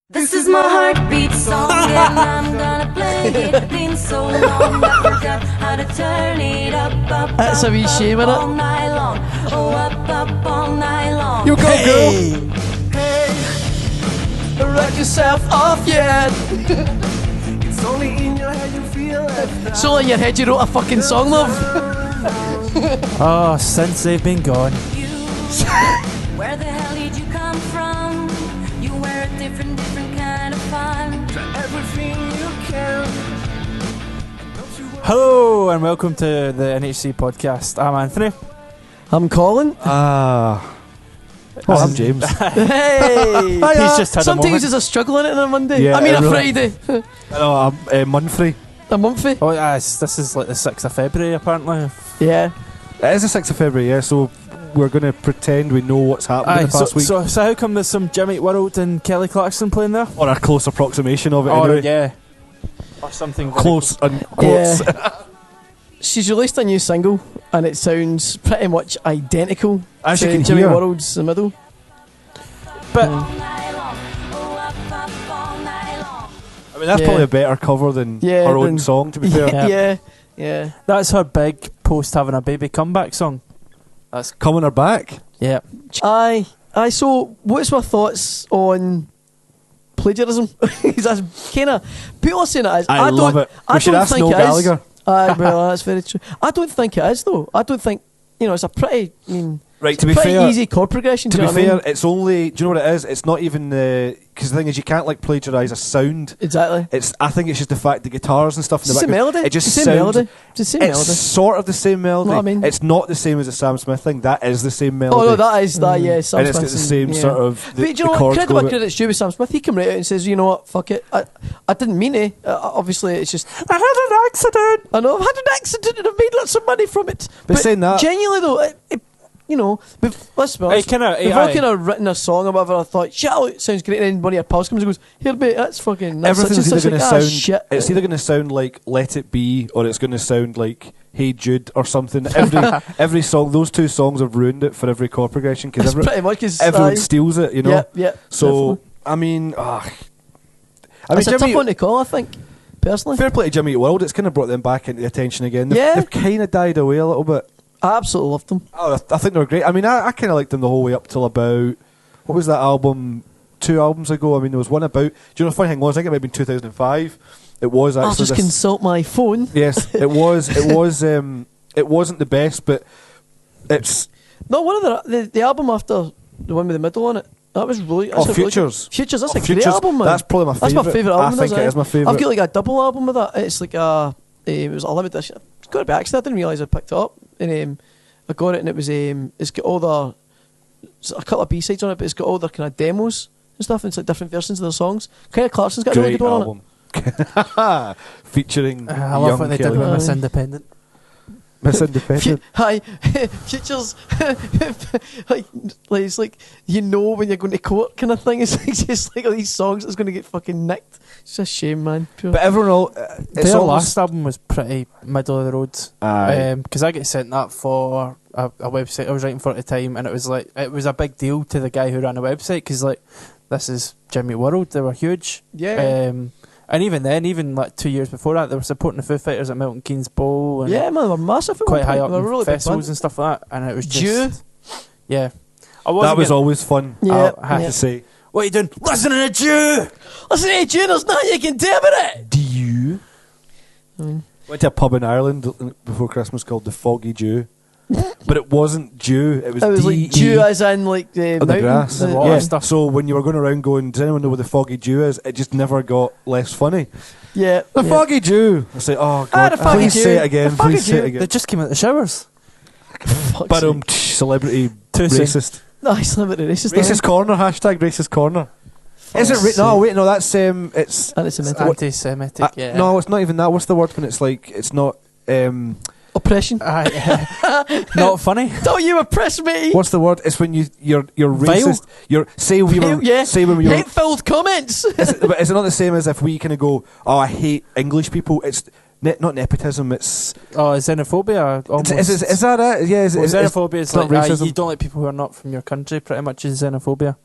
This is my heartbeat song and I'm gonna play it. Been so long I forgot how to turn it up. That's a wee shame, innit? All night long. Oh, up all night long. You go, Hey! girl. Hey, rock yourself off yet. It's only in your head you feel it. It's only in your head you wrote a fucking song, love. Oh, since they've been gone. You, where the hell did you come from? You were a different kind of fun. Try everything you can. Hello and welcome to the NHC podcast. I'm Anthony. I'm Colin. I'm James. Hey. He's just had Some a days moment. is a struggle in it on a Monday. Yeah, I mean it a really- Friday. I'm Munfrey. A monthly. Oh, this is like the 6th of February apparently. Yeah. It is the 6th of February, yeah, so we're going to pretend we know what's happened in the past week. So how come there's some Jimmy World and Kelly Clarkson playing there? Or a close approximation of it, Oh, anyway. yeah. Or something very Close and quotes. Yeah. She's released a new single and it sounds pretty much identical As to you can Jimmy hear. World's The Middle. But All night long. Oh, up all night long. I mean, that's Yeah. probably a better cover than Yeah, her own than- song, to be fair. Yeah. that's her big post having a baby comeback song. That's Coming her back. yeah. Aye. So what's my thoughts on plagiarism? That's kind of people are saying it is. I love it. I We should don't ask think Noel it is. Gallagher. Aye, well, that's very true. I don't think it is though. I don't think it's a pretty. I mean, Right, to be pretty fair, easy chord progression. to do be you know what I fair, mean? it's only. Do you know what it is? It's not even the. Because the thing is, you can't like plagiarise a sound. Exactly. I think it's just the fact the guitars and stuff in It's the the same background. melody. It just It's the sounds. same melody. It's the same It's melody. sort of the same melody. No, I mean- it's not the same as the Sam Smith thing. That is the same melody. Oh no, that is that. Yeah, Sam and it's got Smith the same yeah. sort of. The, But do you the know what? chords Credit go where with it. credit's due with Sam Smith. He came right out and says, "You know what? Fuck it. I didn't mean it. Obviously, it's just I had an accident. I know I've had an accident and I've made lots of money from it." But saying that- genuinely though, let's be honest. Hey, We've all kind of written a song or whatever. I thought, shit, it sounds great. And then one of your pals comes and goes, "Here, mate, that's fucking." That's Everything's such either and going to such." Like, sound. shit. It's either going to sound like "Let It Be" or it's going to sound like "Hey Jude" or something. Every song, those two songs have ruined it for every chord progression because It's pretty much because everyone steals it, you know. Yeah. So definitely. I mean, It's a tough Jimmy, one to call, I think, personally. fair play to Jimmy Eat World. It's kind of brought them back into the attention again. Yeah. They've kind of died away a little bit. I absolutely loved them. Oh, I think they were great. I mean, I kind of liked them the whole way up till about what was that album? 2 albums ago. I mean, there was one about. Do you know the funny thing was? I think it might have been 2005. It was actually. I'll just this- consult my phone. Yes, it was. It was. It wasn't the best, but it's. No, one of the album after the one with the middle on it. That was really. Oh, that's a really Futures. good- Futures. That's Oh, a great Futures, album, man. that's probably my That's my favourite. favourite album. I think it is my favourite. I've got like a double album with that. It's like it was a limited edition. It's got to be accident. I didn't realise I picked it up, and I got it, and it was it's got all it's a couple of B-sides on it, but it's got all the kind of demos and stuff. And it's like different versions of their songs. Kelly Clarkson's got a really Great good one on it. album. Featuring I love young what they did Kelly. with Miss Aye. Independent. Miss Independent. Hi, Futures. like it's like when you're going to court kind of thing. It's like just like all these songs that's going to get fucking nicked. It's a shame, man. Pure. But everyone all. It's Their almost, last album was pretty middle of the road. Aye. Because I get sent that for a website I was writing for at the time, and it was a big deal to the guy who ran the website because like this is Jimmy World. They were huge. Yeah. And even then, like 2 years before that, they were supporting the Foo Fighters at Milton Keynes Bowl. And Yeah, man, they were massive. at quite one high point. up They were in really big festivals band. and stuff like that. And it was Jew. just yeah. that was always fun. Yeah, I have yeah. to say. What are you doing? Listening to Jew. Listen, hey, June, there's nothing you can do about it. Do you? Went to a pub in Ireland before Christmas called the Foggy Jew, but it wasn't Jew. It was. It was like D-E. Jew as in like the Of the mountain, grass. the water Yeah. stuff. So when you were going around going, does anyone know what the Foggy Jew is? It just never got less funny. Yeah. The yeah. Foggy Jew. I say, oh God, the Foggy please Jew. say it again. The Foggy Please say Jew. it They again. just came out of the showers. Fuck's But sake. celebrity Too soon. racist. Nice, limited racist. Racist corner. Hashtag racist corner. Is it? Fuck's No, sake. wait, no. That's Anti-Semitic. It's anti-Semitic. Yeah. No, it's not even that. What's the word when it's like it's not? Oppression. Not funny. Don't you oppress me. What's the word? It's when you're Vile? racist. You're say we were Yeah. say when we were. Hate-filled comments. But is it not the same as if we kind of go, oh, I hate English people? It's not nepotism. It's Xenophobia. Almost. is that it? Yeah. Well, xenophobia is not like racism. you don't like people who are not from your country. Pretty much is xenophobia.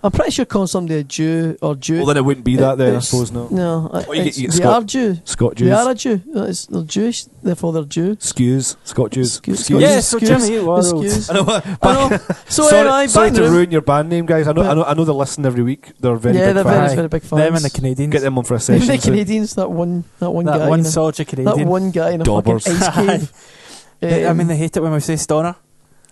I'm pretty sure calling somebody a Jew or Jew. Well, then it wouldn't be that then, I it's- suppose, no. No, you get they Scot- are Jew. Scot They Jews. are a Jew. They're Jewish, therefore they're Jew. Skews. Scot Jews. Excuse- Yeah, so Jimmy World. Excuse. I know. I know. So sorry anyway, sorry back to in the room. ruin your band name, guys. I know they listen every week. They're very Yeah, big they're fans. very big fans. Them and the Canadians. Get them on for a session. The soon. Canadians, that one that guy. one in a- soldier that Canadian. one guy in a Daubers. fucking ice cave. I mean, they hate it when we say stoner.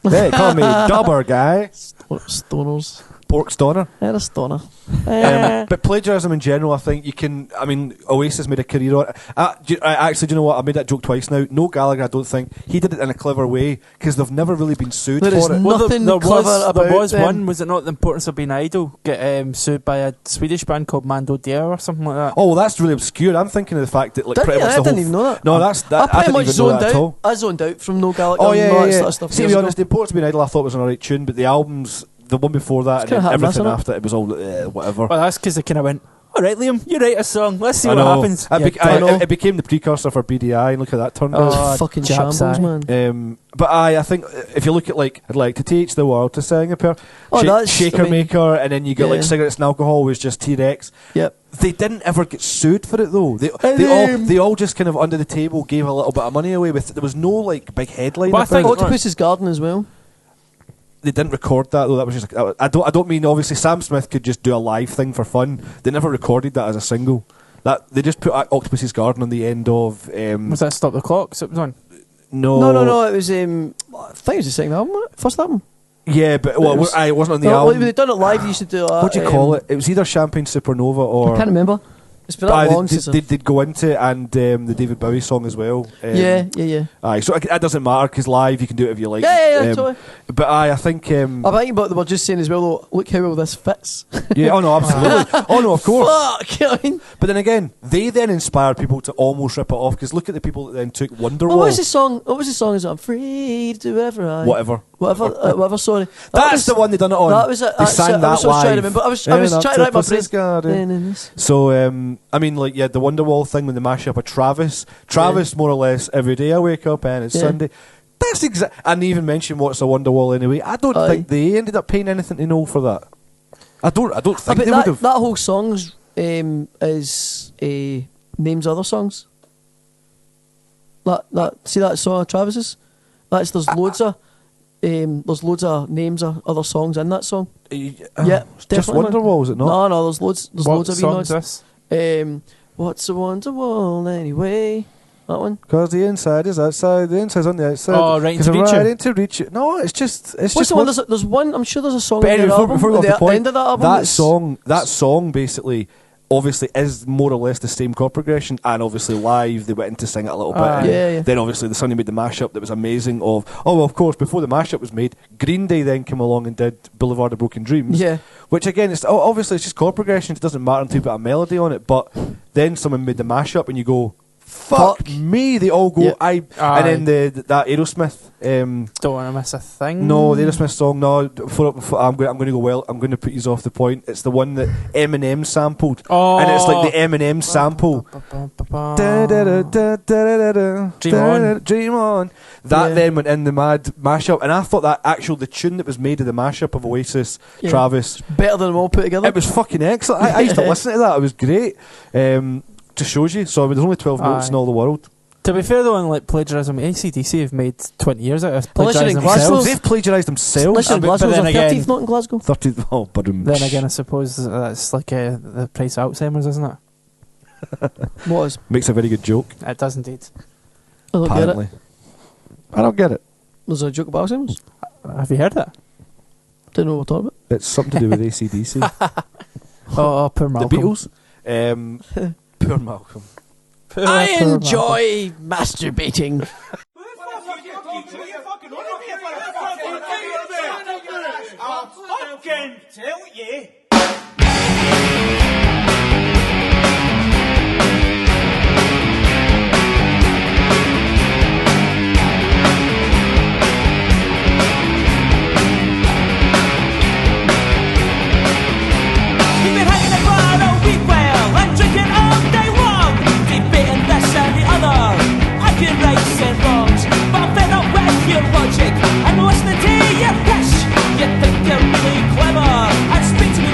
Hey, call me Dauber guy. Stoners. Pork stoner. They're a stoner. But plagiarism in general, I think you can. I mean, Oasis made a career on it. Actually, do you know what? I made that joke twice now. No Gallagher, I don't think he did it in a clever way because they've never really been sued There is for it. no- Nothing clever about there was them. one. Was it not The Importance of Being Idle? Get sued by a Swedish band called Mando Diao or something like that. Oh, well, that's really obscure. I'm thinking of the fact that like Didn't pretty you? much I the didn't whole. even know that. No, that's that. I I pretty didn't much even know zoned that at out. all. I zoned out from No Gallagher. Oh and all yeah, that yeah. sort of stuff See, to years be ago. honest, the Imports to Be Idle I thought was an alright tune, but the albums, the one before that, It's and kinda hit and miss, everything isn't it? after it was all whatever. Well, that's because they kind of went, all right, Liam, you write a song. Let's see I what know. happens. I know. It became the precursor for BDI, and look how that turned It was out. fucking Japs, shambles, aye. man. But I think if you look at like I'd like to teach the world to sing a pair, Oh, that's- Shaker I mean, Maker, and then you get like yeah. Cigarettes and Alcohol was just T-Rex. Yep. They didn't ever get sued for it though. And, They all just kind of under the table gave a little bit of money away with. There was no like big headline. Well, I about think- it. Octopus's Garden as well. They didn't record that though. That was just like, I don't mean obviously Sam Smith could just do a live thing for fun. They never recorded that as a single. That they just put Octopus's Garden on the end of. Was that Stop the Clocks? It was on. No, No. It was. I think it was the second album, wasn't it? First album. Yeah, but well, it wasn't on the No, album. when they done it live, you used to do that. What do you call it? It was either Champagne Supernova or. I can't remember. It's been Aye, that long they, since. they'd go into it and the David Bowie song as well. Yeah. Aye, so that doesn't matter because live you can do it if you like. Yeah, totally. But I think. I think but they were just saying as well, though, look how well this fits. Yeah, oh no, absolutely. Oh no, of course. Fuck, you know what I mean? But then again, they then inspired people to almost rip it off because look at the people that then took Wonderwall. What was the song? What was the song? Is it I'm free to do whatever I... Whatever, sorry. That's the one they done it on. That was it. They sang that I was trying to live. remember. I was trying to write my brain. Garden. So, I mean, like, yeah, the Wonderwall thing when they mash up a Travis, more or less, every day I wake up and it's Sunday. That's exact. And they even mentioned what's a Wonderwall anyway. I don't think they ended up paying anything to know for that. I don't think they would have. That whole song's is names other songs. See that song of Travis's? There's loads of names of other songs in that song. Yeah, It's just definitely, man. Wonderwall, is it not? No, there's loads What of song's noise. this? What's a Wonderwall anyway? That one. Because the inside is outside, the inside's on the outside. Oh, right 'Cause into I'm reach right it. into reach it. No, it's just. What's the one? There's one. I'm sure there's a song. But on anyway, their album, before we go off at the point, end of that album. that song basically, obviously, is more or less the same chord progression, and obviously live they went in to sing it a little bit. And Yeah. Then obviously the Sonny made the mashup that was amazing. Of course, before the mashup was made, Green Day then came along and did Boulevard of Broken Dreams. Yeah. Which again, it's obviously it's just chord progression. It doesn't matter until you put a melody on it. But then someone made the mashup, and you go, "Fuck me!" They all go, Yeah. And then that Aerosmith. Don't want to miss a thing. No, the Aerosmith song. No, I'm going to go. Well, I'm going to put you off the point. It's the one that Eminem sampled, and it's like the Eminem sample. Dream on. That then went in the mad mashup, and I thought that the tune that was made of the mashup of Oasis, Travis, better than them all put together. it was fucking excellent. I used to listen to that. It was great. Just shows you. So I mean, there's only 12 notes in all the world. To be fair though, on like plagiarism, AC/DC have made 20 years out of Well, listen, plagiarising in Glasgow- themselves. They've plagiarised themselves. Listen, but Glasgow's then the again- 13th note in Glasgow. 30. Oh, but Then again, I suppose that's like the price of Alzheimer's, isn't it? What is? makes a very good joke. It does indeed. I don't get Apparently, it. I don't get it. There's a joke about Alzheimer's. Have you heard that? Don't know what we're talking about. It's something to do with AC/DC. Oh, poor The Malcolm. Beatles. Poor Malcolm. I enjoy masturbating. I can tell you. You've been hanging around a week well and drinking all day long, debating this and the other, arguing rights and wrongs. But I'm fed up with your logic and listening to your pish. You think you're really clever and speak to me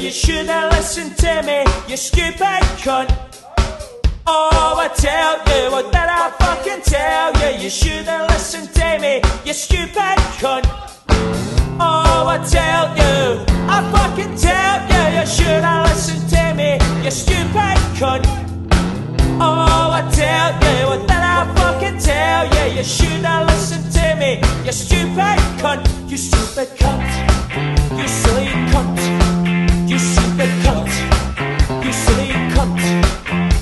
you should have listened to me, you stupid cunt. Oh, I tell you, what did I fucking tell you? You should have listened to me, you stupid cunt. Oh, I tell you, I fucking tell you, you should have listened to me, you stupid cunt. Oh, I tell you, what did I fucking tell you? You should have listened to me, you stupid cunt. You stupid cunt. You silly cunt. You stupid cunt. You silly cunt.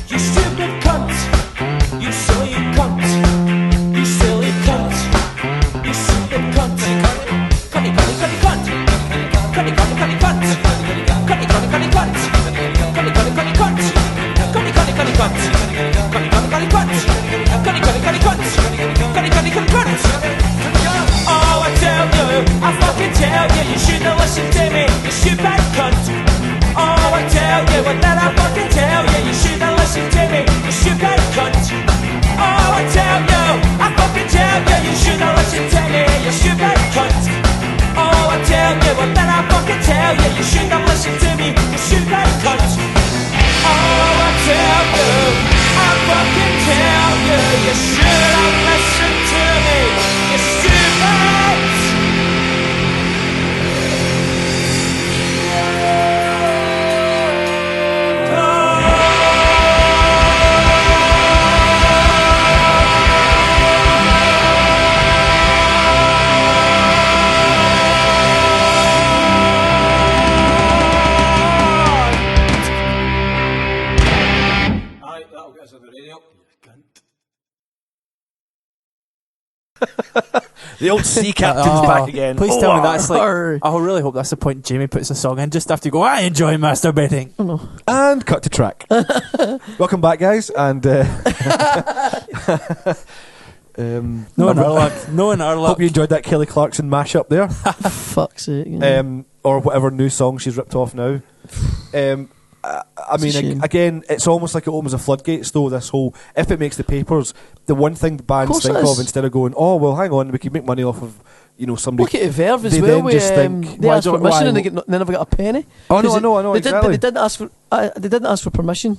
You stupid cunt. You silly cunt. You silly cunt. You stupid cunt. Cunny, cunny, cunny cunt. Cunny, cunny, cunny cunt. Cunny, cunny, cunny cunt. Cunny, cunny, cunny cunt. Cunny, cunny, cunny cunt. Cunny, cunny, cunny cunt. Cunny, cunny, cunny cunt. Cunny, cunny, cunny cunt. Oh, I tell you, I fucking tell you, you should have listened to me, you stupid cunt. Oh, I tell you, what did I fucking tell you? You should have listened to me, you stupid cunt. Oh, I tell you, I fucking tell you, you should have listened to me, you stupid cunt. Oh, I tell you, what did I fucking tell you? You should have listened to me, you stupid cunt. Oh, I tell you, I fucking tell you, you should have listened to me, you stupid. The old sea captain's back again. Please tell me that's like. Arr. I really hope that's the point Jamie puts a song in just after you go, I enjoy masturbating. Oh, no. And cut to track. Welcome back, guys. And No in our luck. No in our luck. hope you enjoyed that Kelly Clarkson mashup there. Fuck's sake. Yeah. Or whatever new song she's ripped off now. I mean, shame. again, it's almost like it opens a floodgates, though, this whole... If it makes the papers, the one thing the bands Course think it is. of, instead of going, oh, well, hang on, we could make money off of, you know, somebody... Look at Verve as they well. then just think, They why asked for don't- permission why- and they never got a penny. Oh, no, 'Cause I know, they exactly. Did, but they didn't ask for permission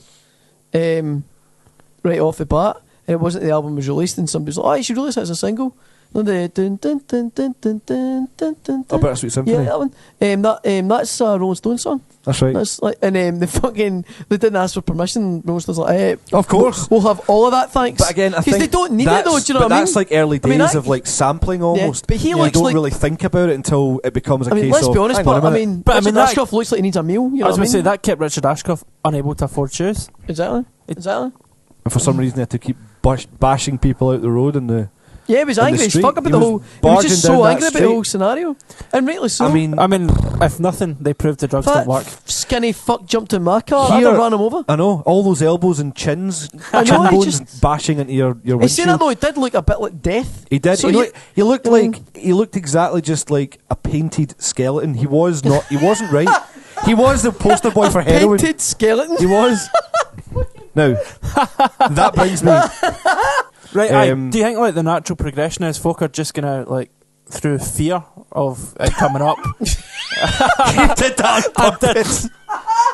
right off the bat. And it wasn't the album was released, and somebody's like, "Oh, you should release it as a single." No, the dun dun dun dun dun dun dun dun. A Bittersweet Symphony. Yeah, that one. That's a Rolling Stone song. That's right. That's like, and they didn't ask for permission. Rolling Stones like, hey, Of course. we'll have all of that, thanks. But again, I because think they don't need it though. Do you know but what I mean? that's like early I mean, days that- of like sampling almost. but he You looks don't like- really think about it until it becomes a I mean, case let's of... be honest, hang on a but I minute. mean, But I Richard mean, that- Ashcroft looks like he needs a meal. You know I was what I going to say mean? that kept Richard Ashcroft unable to afford shoes. Exactly. Exactly. And for some reason they had to keep bashing people out the road and the... Yeah, he was In the angry as street. fuck about He the was whole. He was barging just down so that angry about the street. whole scenario, and rightly so. I mean, if nothing, they proved the drugs that don't work. skinny fuck jumped in my car. Here- I ran him over. I know, all those elbows and chins, I chin know, he bones just- bashing into your He said windshield. that though. He did look a bit like death. He did. So He looked I like mean- he looked exactly just like a painted skeleton. He was not. He wasn't right. He was the poster boy for heroin. Painted skeleton. He was. Now that brings me. Right, do you think like the natural progression is folk are just gonna like through fear of it coming up? You did that on purpose.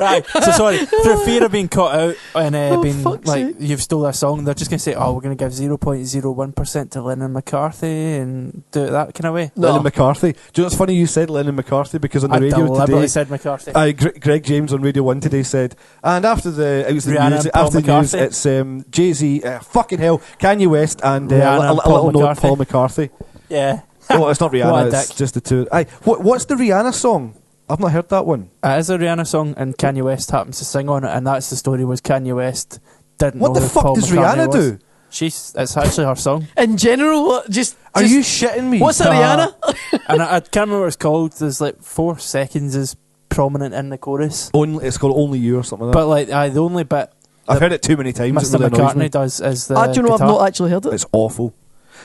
Right, so sorry, through fear of being caught out and being fuck's like sake. you've stole their song, they're just gonna say, "Oh, we're gonna give 0.01% to Lennon McCarthy and do it that kind of way." No. Lennon McCarthy. Do you know what's funny? You said Lennon McCarthy because on the I radio deliberately today. said McCarthy. Greg James on Radio 1 today said, and after the it was the Rihanna news, and Paul after the news, McCarthy. it's Jay-Z, fucking hell, Kanye West, and Rihanna a and Paul little note, McCarthy. Paul McCarthy. Yeah, Oh, it's not What Rihanna, a it's dick. just the two. Aye, what's the Rihanna song? I've not heard that one. it is a Rihanna song, and Kanye West happens to sing on it, and that's the story. Was Kanye West didn't What know the who fuck Paul does McCartney Rihanna was. do? It's actually her song, In general, just. Are you shitting me? What's a Rihanna? and I can't remember what it's called. There's like 4 seconds is prominent in the chorus, Only, it's called Only You or something like that. but like the only bit I've heard it too many times. Mr. It really annoys McCartney me. does is the Do you know I've guitar. not actually heard it? It's awful.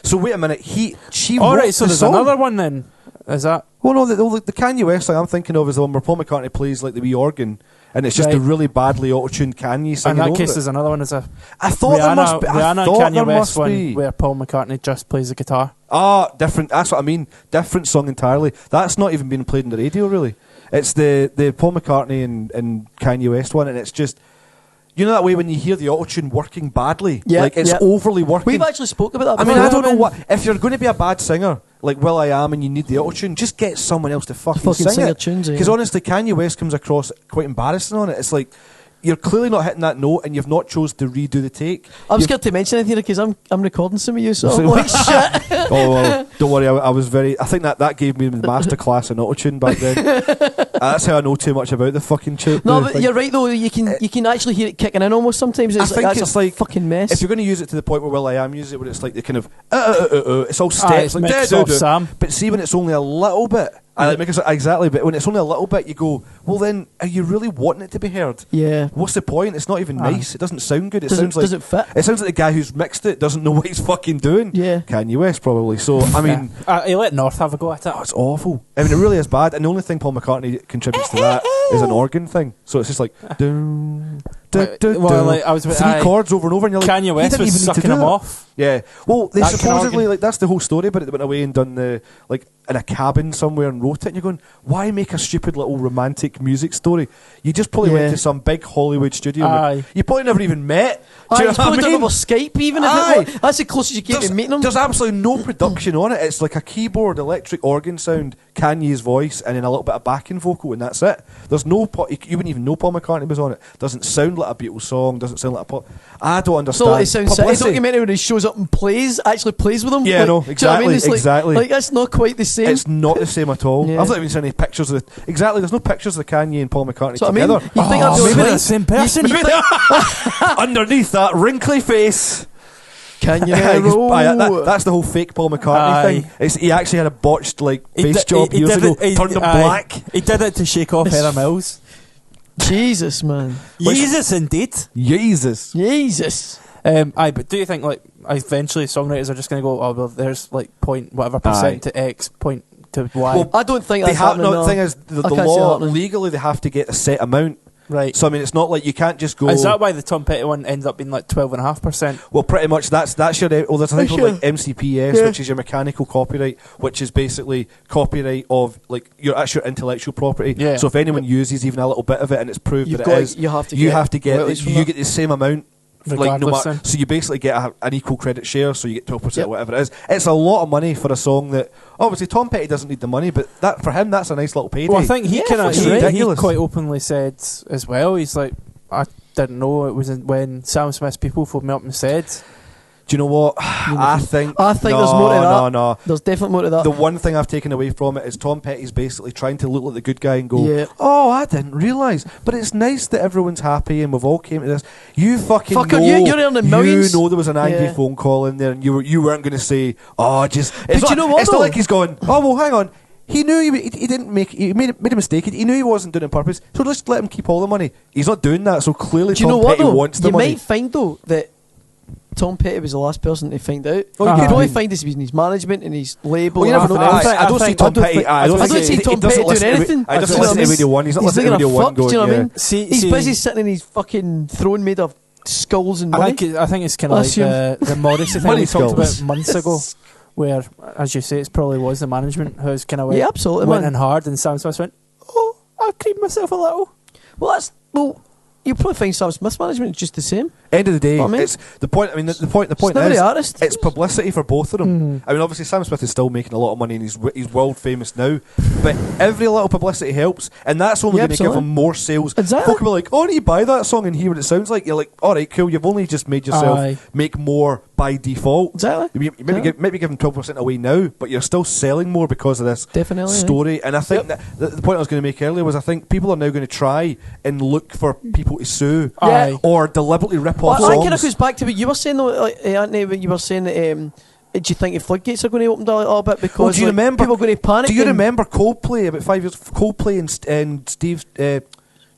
So wait a minute. She All wrote right, so the there's song? another one then. Is that Well, no, the Kanye West song I'm thinking of is the one where Paul McCartney plays like the wee organ, and it's just Right. a really badly auto-tuned Kanye in singing that over case? it. There's another one. Is a I thought there must be. I Rihanna and thought Kanye there West must one be. where Paul McCartney just plays the guitar. Ah, different. That's what I mean. Different song entirely. That's not even being played on the radio, really. It's the Paul McCartney and Kanye West one, and it's just, you know that way when you hear the auto-tune working badly? Yeah, like it's yeah. overly working. We've actually spoke about that I mean, before. I don't know what, if you're going to be a bad singer like Will I Am and you need the auto-tune, just get someone else to fucking sing sing your it. tunes, Because yeah. honestly, Kanye West comes across quite embarrassing on it. It's like, you're clearly not hitting that note and you've not chose to redo the take. I'm scared to mention anything because I'm recording some of you, so So- I'm like, shit. Oh, well, don't worry, I was very, I think that gave me the masterclass in auto-tune back then. That's how I know too much about the fucking tune. No, but you're right though. You can actually hear it kicking in almost sometimes. It's I think that's it's a like fucking mess. If you're going to use it to the point where Will I Am uses it, where it's like the kind of it's all Aye, steps, it's like mixed "Da, da, off da." Sam. But see, when it's only a little bit, I like make it exactly. But when it's only a little bit, you go, well, then are you really wanting it to be heard? yeah. What's the point? It's not even Aye. nice. It doesn't sound good. It Does sounds it, like does it fit? it sounds like the guy who's mixed it doesn't know what he's fucking doing. Yeah. Kanye West probably. So I mean. He let North have a go at it. Oh, it's awful. I mean, it really is bad. And the only thing Paul McCartney contributes to that is an organ thing. So it's just like, dun, dun, dun, Well, dun. like, I was with- three aye. chords over and over, and you're like, Kanye he West didn't was even need to sucking do him that. off. Yeah. Well, they That kind of supposedly, organ. like, that's the whole story, but they went away and done the, like, in a cabin somewhere and wrote it. And you're going, why make a stupid little romantic music story? You just probably Yeah. went to some big Hollywood studio. Aye. You probably never even met. Do Aye, you know it's what I probably done mean? over Skype even. Aye. That's the closest you get to meeting them. There's absolutely no production on it. It's like a keyboard, electric organ sound, Kanye's voice, and then a little bit of backing vocal, and that's it. There's no you wouldn't even know Paul McCartney was on it. Doesn't sound like a Beatles song. Doesn't sound like a pop. I don't understand. So it sounds sick. A Publicity. documentary when he shows up and actually plays with them. Yeah, like, no, do you know what I mean? exactly, It's like, exactly. Like that's not quite the same. It's not the same at all. Yeah. I've not even seen any pictures of it. Exactly, there's no pictures of Kanye and Paul McCartney So I mean, together. you think I'd be maybe like, they're the same person. You think Underneath that wrinkly face. Kanye roll? Aye, that's the whole fake Paul McCartney Aye. thing. He actually had a botched bass di- job years did ago, it- turned him aye. black. He did it to shake off Heather Mills. Jesus, man. Jesus, indeed. Jesus. Jesus. Aye, but do you think like eventually songwriters are just going to go, oh well, there's like point whatever percent to X, point to Y, Well, I don't think They that's have happening. no. no. The thing is, the I can't see it law happening. legally they have to get a set amount. right? So I mean, it's not like you can't just go. Is that why the Tom Petty one ends up being like 12.5%? Well, pretty much that's your. Well, there's a thing called Sure. like MCPS, Yeah. which is your mechanical copyright, which is basically copyright of like that's your intellectual property. Yeah. So if anyone uses even a little bit of it and it's proved You've that got it is, you have to you get have to get royalties from you that. get the same amount. Like, no Regardless matter, then. so you basically get an equal credit share, so you get 12% Yep. or whatever it is. It's a lot of money for a song that obviously Tom Petty doesn't need the money, but that for him that's a nice little payday. Well, I think he Yeah, kind of fucking he ridiculous. quite openly said as well. He's like, I didn't know it was when Sam Smith's people phoned me up and said, Do you know what? I think there's more to that. No. There's definitely more to that. The one thing I've taken away from it is Tom Petty's basically trying to look like the good guy and go, Yeah. oh, I didn't realise. But it's nice that everyone's happy and we've all came to this. You fucking Fucker, know, you're earning millions. You know there was an angry Yeah. phone call in there and you weren't going to say, oh, just... It's But not, you know what, it's not though? like he's going, oh, well, hang on. He knew he didn't make... He made a mistake. He knew he wasn't doing it on purpose. So just let him keep all the money. He's not doing that, so clearly Do you Tom know what Petty though? wants the You money. might find though that Tom Petty was the last person to find out. Oh, You you could could probably be. find this in his management and his label. Well, you and never know. everything else. I don't see Tom Petty. I don't see he Tom doesn't Petty doing listen to anything. I doesn't Do you know listen what to I Radio mean? 1. He's not He's listening to not Radio gonna 1 fuck, going, do you know what I yeah. mean? See, He's see, busy sitting in his fucking throne made of skulls and money. I think it's kind of like Assume. the Morrissey thing Money we talked skulls. about months ago, where, as you say, it probably was the management who's kind of Yeah, absolutely, went man. in hard, and Sam Smith went, "Oh, I'll cream myself a little." Well, you probably find Sam Smith's management just the same. End of the day, What I mean? it's the point. I mean, the point It's never is, the artist. it's publicity for both of them. I mean, obviously, Sam Smith is still making a lot of money and he's world famous now. But every little publicity helps, and that's only Yeah, going to give absolutely. him more sales. Exactly. Folk will be like, "Oh, do you buy that song and hear what it sounds like?" You're like, "All right, cool. You've only just made yourself Aye. make more by default." Exactly. You maybe giving 12% away now, but you're still selling more because of this Definitely. yeah. story. And I think that the point I was going to make earlier was I think people are now going to try and look for people to sue Yeah. or deliberately rip off Well, I kind of songs. goes back to what you were saying though, like, Anthony, when you were saying that. Do you think the floodgates are going to open a little bit because Well, do you like, remember? people are going to panic? Do you and- remember Coldplay about 5 years? Coldplay and Steve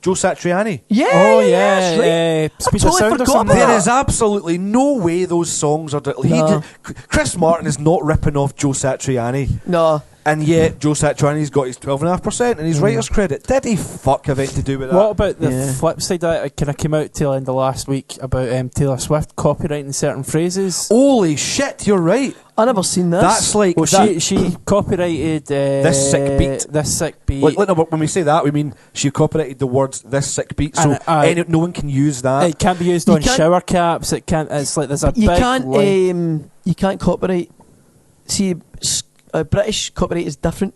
Joe Satriani. Yeah. Oh yeah, that's right. yeah, Speed of totally Sound or forgot something. about There that. is absolutely no way those songs are. No. Chris Martin is not ripping off Joe Satriani, No. and yet Joe Satriani's got his 12.5% and his writer's credit. Did he fuck have anything to do with that? What about the Yeah. flip side of that? It kind of came out till end of last week about Taylor Swift copyrighting certain phrases. Holy shit! You're right. I never seen this. That's like Well, that, she copyrighted This Sick Beat. This sick beat. no, but when we say that, we mean she copyrighted the words "this sick beat," so And, no one can use that. It can't be used You on can't- shower caps. It can't. It's like there's a you big can't line. you can't copyright. See, British copyright is different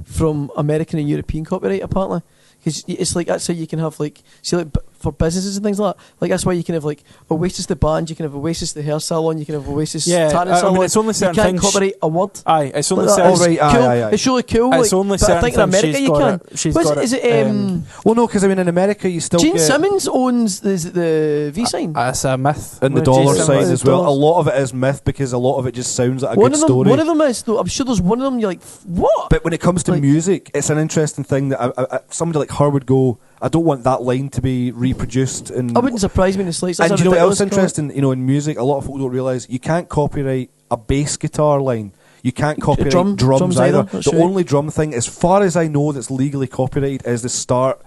from American and European copyright, apparently. Because it's like that's how you can have like see like for businesses and things like that. Like that's why you can have like Oasis the band, you can have Oasis the hair salon, you can have Oasis tanning salon. I mean, it's only you certain can't things. copyright a word. Aye, it's only Like that. certain. It's Alright, cool. aye. It's really cool. It's like, only but I certain think in things America she's you got can. it- she's But got is it, it Well, no, because I mean in America you still Gene get Simmons owns the V sign. That's a myth. and the Well, dollar Jason, sign the as well. dollars. A lot of it is myth because a lot of it just sounds like a One good of them, story. one of them is though. I'm sure there's one of them. You're like, what? But when it comes to Like- music, it's an interesting thing that somebody like her would go, I don't want that line to be reproduced. And I wouldn't surprise me in the slightest. And That's do you know what else ridiculous interesting? You know, in music, a lot of people don't realise you can't copyright a bass guitar line. You can't copyright drums drums either. that's The right. only drum thing, as far as I know, that's legally copyrighted is the start.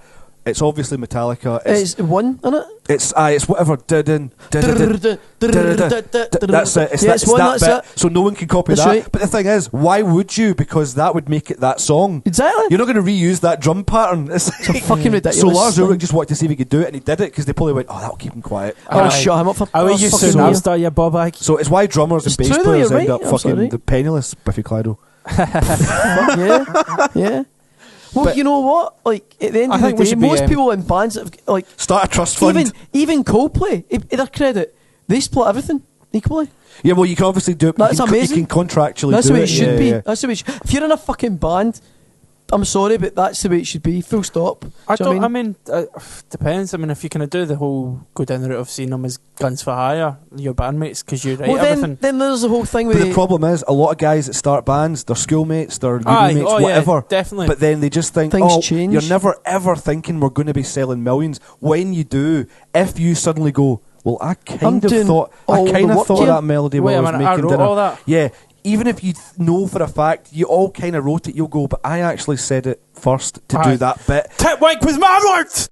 It's obviously Metallica. It's one, isn't it? It's whatever. That's it. It's Yeah, that, it's one, that that's bit. it. So no one can copy That's that. right. But the thing is, why would you? Because that would make it that song. Exactly. You're not going to reuse that drum pattern. It's a fucking ridiculous So Lars thing. Ulrich just wanted to see if he could do it, and he did it because they probably went, "Oh, that'll keep him quiet." Oh, Aye. shut him up for. I oh, will you fucking soon hell. after you, Bob Ike. So it's why drummers and It's bass true though, players you're end right, up absolutely. fucking penniless. Biffy Clyro. Yeah. Well, But- you know what? Like at the end I of the think we day, should be, most people in bands that have, like Start a trust fund. even Coldplay, in their credit, they split everything equally. Yeah, well, you can obviously do it. That's you can, amazing. You can contractually That's do the way it. it should yeah, be. yeah. That's the way. If you're in a fucking band, I'm sorry, but that's the way it should be. Full stop. I Do you know don't. what I mean, depends. I mean, if you kind of do the whole go down the route of seeing them as guns for hire, your bandmates, because you write Well, everything. then there's the whole thing with But the problem is, a lot of guys that start bands, they're schoolmates, they're uni Aye, mates, oh, yeah, whatever. definitely. But then they just think, Things oh, change. you're never ever thinking we're going to be selling millions. When you do, if you suddenly go, well, I kind of doing thought all the work of here. that melody Wait while a I was minute, I making wrote dinner. all that? Yeah, even if you know for a fact, you all kind of wrote it, you'll go, but I actually said it first to Aye. do that bit. Tip wank with my words.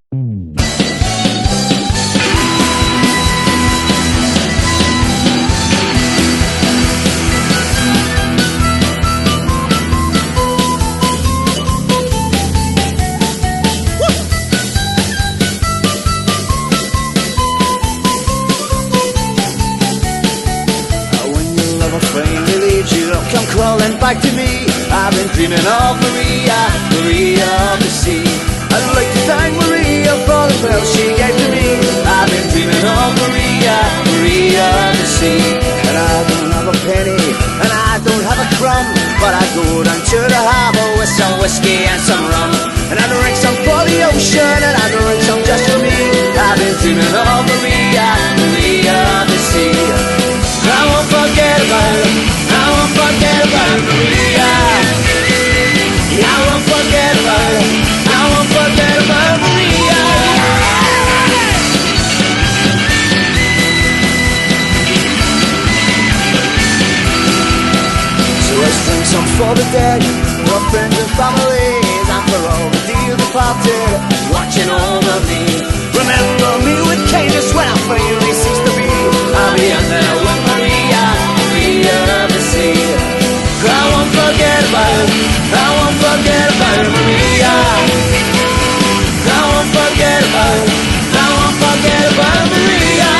When your lover finally leaves you, come crawling back to me. I've been dreaming of Maria, Maria of the sea. I'd like to thank Maria for the pearl she gave to me. I've been dreaming of Maria, Maria of the sea. And I don't have a penny, and I don't have a crumb, but I go down to the harbour with some whiskey and some rum. And I drink some for the ocean, and I drink some just for me. I've been dreaming of Maria, Maria of the sea. I won't forget about it. I won't forget about Maria. I won't forget about it. I won't forget about Maria. So let's drink some for the dead, for our friends and families, and for all the dear departed watching over me. Remember me with kindness when I finally cease to be. I'll be in there with Maria, Maria of the sea. I won't forget about it. I won't forget about Maria. I won't forget about it. I won't forget about Maria.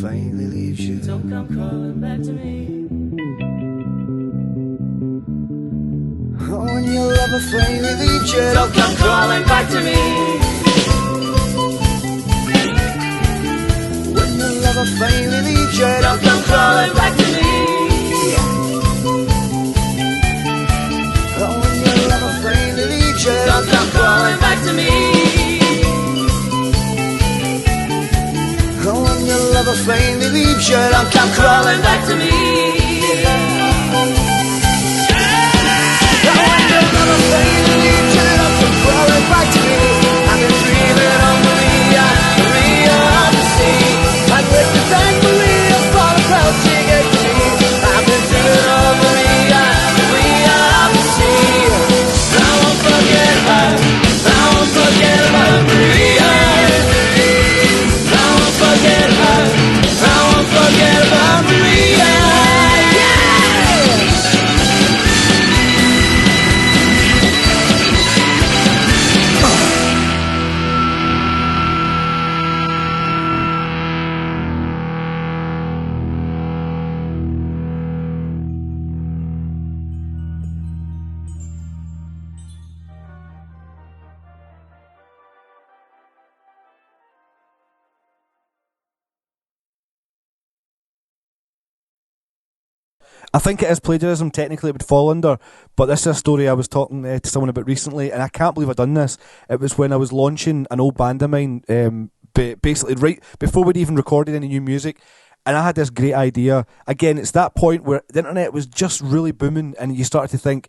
finally leaves you. Don't come crawling back to me. Oh, when your lover finally leaves you, Don't come crawling back to me. when your lover finally leaves you, Don't come crawling back to me. oh, when your lover finally leaves you, Don't come crawling back to me. oh, when your lover finally leaves you, Don't come crawling back to me. back to me. I've been dreaming of Maria, Maria of the sea. I'd like to thank Maria for the proud she gave to me. I've been dreaming of Maria, Maria of the sea. I won't forget her, I won't forget about Maria. I won't forget her, I won't forget about Maria. I think it is plagiarism. Technically, it would fall under. But this is a story I was talking to someone about recently, and I can't believe I've done this. It was when I was launching an old band of mine, basically right before we'd even recorded any new music. And I had this great idea. Again, it's that point where the internet was just really booming, and you started to think,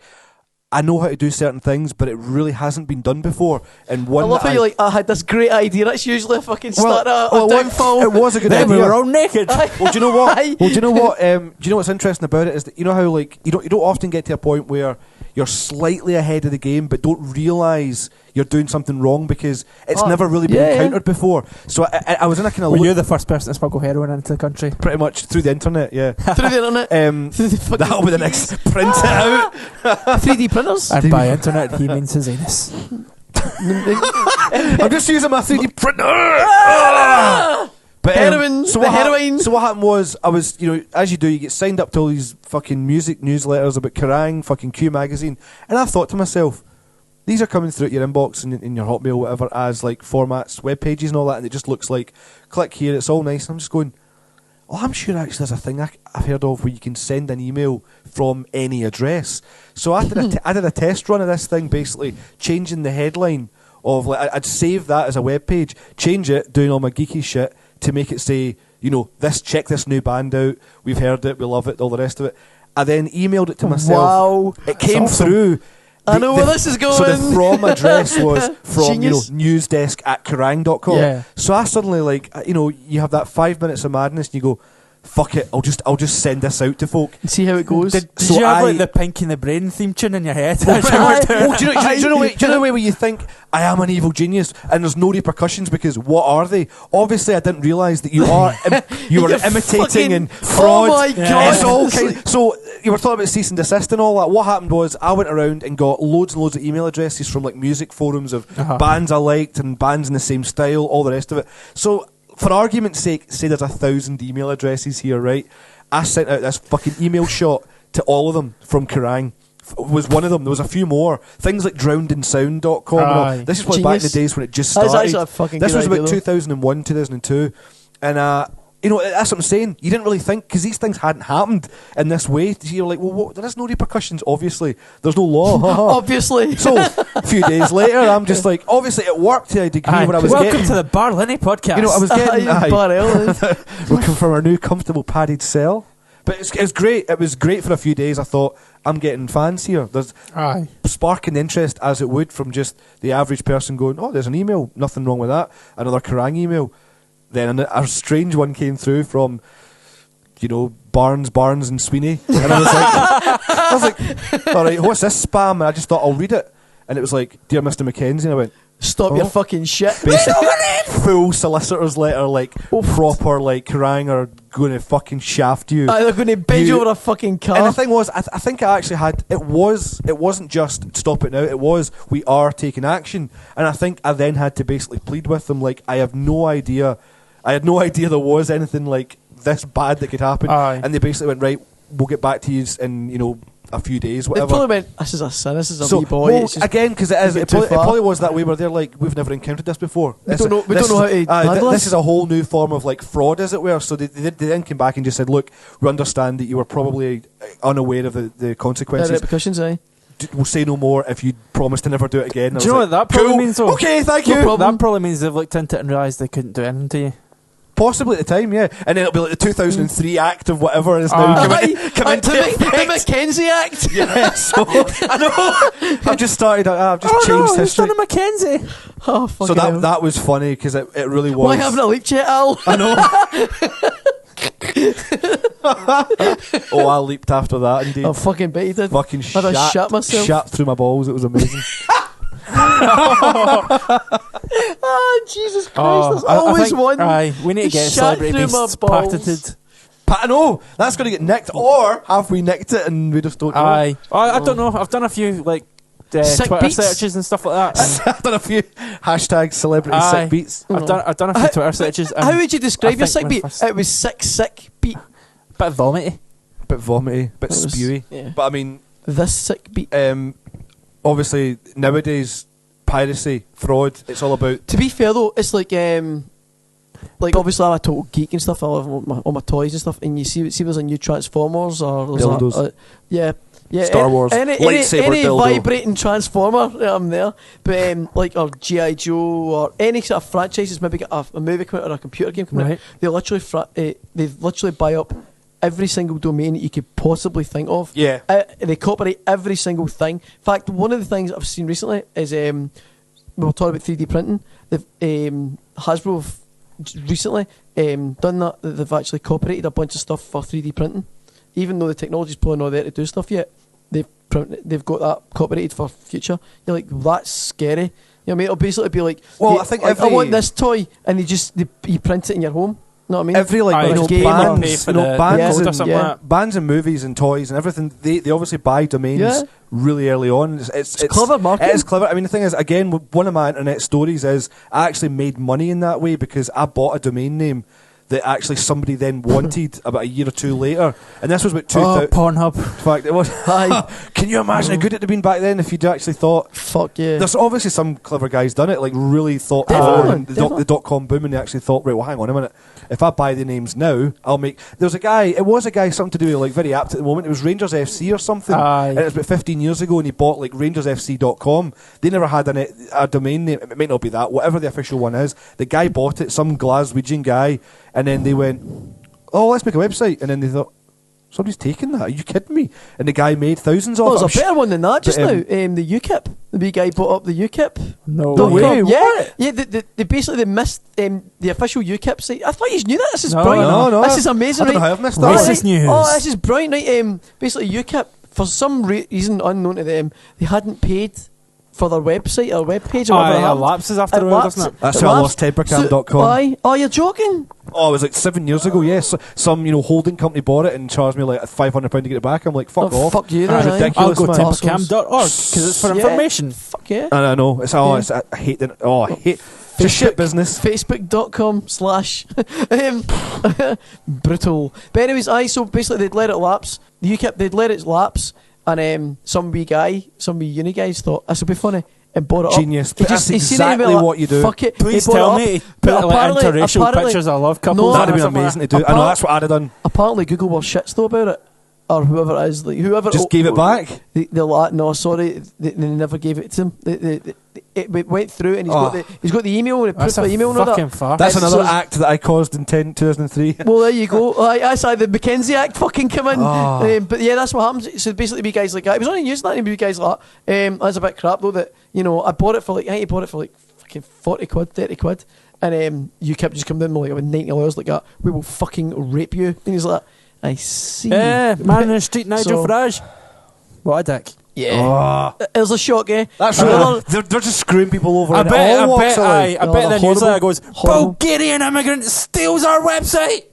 I know how to do certain things, but it really hasn't been done before. And one I love that how you're like, I had this great idea. That's usually a fucking start of a well, downfall. it was a good Then idea. we were all naked. Well, do you know what? Aye. Well, do you know what? Do you know what's interesting about it is that you know how like you don't often get to a point where you're slightly ahead of the game, but don't realise you're doing something wrong because it's never really been encountered before. So I was in a kind of Were you the first person to smuggle heroin into the country? pretty much through the internet, yeah. Through the internet. Through the fucking That'll be the next print it out. 3D printers. And by internet, he means his anus. I'm just using my 3D printer. But Heroin, heroin. So what happened was, I was, as you do, you get signed up to all these fucking music newsletters about Kerrang, fucking Q magazine, and I thought to myself, these are coming through at your inbox and in your Hotmail, whatever, as like formats, web pages, and all that, and it just looks like, click here, it's all nice. And I'm just going, oh, I'm sure actually there's a thing I've heard of where you can send an email from any address. So I did a test run of this thing, basically changing the headline of like I'd save that as a web page, change it, doing all my geeky shit to make it say, check this new band out, we've heard it, we love it, all the rest of it. I then emailed it to myself. Wow. It came That's awesome. through. I know where this is going. So the from address was from Genius. newsdesk@kerrang.com. Yeah. So I suddenly you have that 5 minutes of madness and you go, fuck it, I'll just send this out to folk. And see how it goes. Did So you have I- like the Pink in the Brain theme tune in your head? Well, pretty much. Oh, do you know the way where you think I am an evil genius and there's no repercussions because what are they? Obviously, I didn't realise that you are you were You're imitating fucking- and fraud. Oh my God. It's all so you were talking about cease and desist and all that. What happened was I went around and got loads and loads of email addresses from like music forums of bands I liked and bands in the same style, all the rest of it. So for argument's sake, say there's 1,000 email addresses here, right? I sent out this fucking email shot to all of them from Kerrang. Was one of them. There was a few more. Things like drownedinsound.com. And all. This is back in the Genius. days when it just That's started. actually a fucking This good was idea, about though. 2001, 2002. And, that's what I'm saying. You didn't really think, because these things hadn't happened in this way. You're like, well, what? There is no repercussions, obviously. There's no law. Obviously. So, a few days later, I'm just like, obviously it worked to a degree where I was Welcome getting... to the Barlinnie podcast. I was getting... looking Aye. for our new comfortable padded cell. But it's great. It was great for a few days. I thought, I'm getting fans here. There's sparking interest as it would from just the average person going, oh, there's an email. Nothing wrong with that. Another Kerrang email. Then a strange one came through from, Barnes and Sweeney. And I was like, all right, what's this spam? And I just thought, I'll read it. And it was like, Dear Mr. Mackenzie. And I went, Stop your fucking shit. basically, full solicitor's letter, like proper, like Kerrang are going to fucking shaft you. They're going to bend you You- over a fucking car. And the thing was, I think I actually had it wasn't just stop it now. It was we are taking action, and I think I then had to basically plead with them like I had no idea there was anything like this bad that could happen. Aye. And they basically went, right, we'll get back to you in, a few days, They whatever. probably went, this is a sin, this is a So, wee boy. well, it's just- again, because it get too far. probably was that way where they're like, we've never encountered this before. We don't know how to handle This this. is a whole new form of like fraud, as it were. So they then came back and just said, look, we understand that you were probably unaware of the consequences. repercussions, aye. We'll say no more if you promise to never do it again. Do you know what that probably means, though? Okay, thank No you. problem. That probably means they've looked into it and realised they couldn't do anything to you. Possibly at the time, yeah. And then it'll be like the 2003 Act of whatever is now Aye, come into the effect. Mackenzie Act. Yeah, so I know. I've just started. I've just changed history. Done a Mackenzie. Oh, fuck. So that was funny because it really was. Why haven't I leaked yet, Al? I know. Oh, I leaped after that indeed. I fucking bet you did. Fucking I'd have shat myself. Shat through my balls. It was amazing. Oh, Jesus Christ, there's always one. Aye, we need to get Shat Celebrity through my Beasts balls. patented. No, that's going to get nicked. Or have we nicked it and we just don't know? Aye. I don't know. I've done a few like Sick Twitter beats? searches and stuff like that. I've done a few hashtag celebrity Aye. sick beats. I've done a few Twitter searches. And How would you I describe your think sick when beat? first- It was sick beat. bit vomity. Bit vomity, bit It was- spewy. yeah. But I mean, This sick beat. obviously nowadays piracy, fraud. It's all about. To be fair though, it's like obviously I'm a total geek and stuff. I love all my toys and stuff. And you see there's a new Transformers or there's Dildos. yeah. Star Wars. Lightsaber any dildo. vibrating transformer, I'm there. But or G.I. Joe or any sort of franchises, maybe get a movie coming out or a computer game coming out. Right. They literally buy up every single domain that you could possibly think of. Yeah. They copyright every single thing. In fact, one of the things I've seen recently is we were talking about 3D printing. Hasbro have recently done that. They've actually copyrighted a bunch of stuff for 3D printing, even though the technology's probably not there to do stuff yet. They've got that copyrighted for future. You're like, that's scary. You know what I mean? It'll basically be like, Well, yeah, I think I want this toy, and you print it in your home. You know what I mean? Every Aye, like you bands, pay for you know, the bands, code or and, something like that. bands and movies and toys and everything. They obviously buy domains Yeah. really early on. It's clever marketing. It is clever. I mean, the thing is, again, one of my internet stories is I actually made money in that way because I bought a domain name that actually somebody then wanted about a year or two later, and this was about 2000. Pornhub. In fact, it was. Aye. Can you imagine how good it'd have been back then if you'd actually thought? Fuck yeah. There's obviously some clever guys done it, like really thought Definitely, forward. definitely. The .com boom, and they actually thought, right, well, hang on a minute. If I buy the names now, I'll make. There was a guy. It was a guy something to do with like very apt at the moment. It was Rangers FC or something. Aye. And it was about 15 years ago, and he bought like RangersFC.com. They never had a domain name. It might not be that. Whatever the official one is, the guy bought it. Some Glaswegian guy, and then they went, "Oh, let's make a website." And then they thought, somebody's taken that. Are you kidding me? And the guy made thousands of Oh, it. there's a better one than that just but, now. The UKIP. The big guy bought up the UKIP. No Dot way. com. Yeah, What? yeah. They basically missed the official UKIP site. I thought you knew that. This is No, brilliant. no. This is amazing. I don't know right? how I've missed Right. that. Racist news. Oh, this is brilliant. Right. Basically, UKIP for some reason unknown to them, they hadn't paid for their website or webpage or whatever. Aye, it it happened. lapses after a It while, lapsed. doesn't it? That's It how I lapsed. lost tempercam.com. So, aye. Oh, you're joking? Oh, it was like 7 years ago. Yes, some holding company bought it and charged me like £500 to get it back. I'm like, fuck Oh, off. fuck you. That's then, aye. ridiculous. I'll go man. tempercam.org because it's for Yeah. information. Fuck yeah. And I know it's all. Yeah. I hate it. Oh, I hate. It's a shit business. Facebook.com/ brutal. But anyways, so basically they'd let it lapse. The UKIP, they'd let it lapse, and some wee uni guys thought this would be funny and bought it Genius. up. He That's he seen it and exactly went like, what you do. Fuck it. Please He bought tell it me up. to put But like apparently- interracial pictures of love couples. No, That'd have been something amazing like to do. that. I know that's what I'd have done. Apparently Google were shits though about it. Or whoever it is, like whoever Just gave it back. No, sorry, they never gave it to him. It went through, and he's got the email and the proof That's a of email and all fucking that. farce. That's It's- another so- act that I caused in 2003. Well, there you go. That's how the Mackenzie Act fucking come in. Oh. But yeah, that's what happens. So basically, be guys like that. It was only using that, and be guys like that. That's a bit crap though. That I bought it for like fucking 40 quid, 30 quid, and you kept just coming in with like 90 lawyers like that. We will fucking rape you. And he's like, I see. Man in the street, Nigel So- Farage. What a dick. Yeah. Oh, It was a shock, eh? that's Another- right. They're just screwing people over. I in bet, all I walks bet, of life. I No, bet they're the newsletter horrible. goes, Horrible. Bulgarian immigrant steals our website.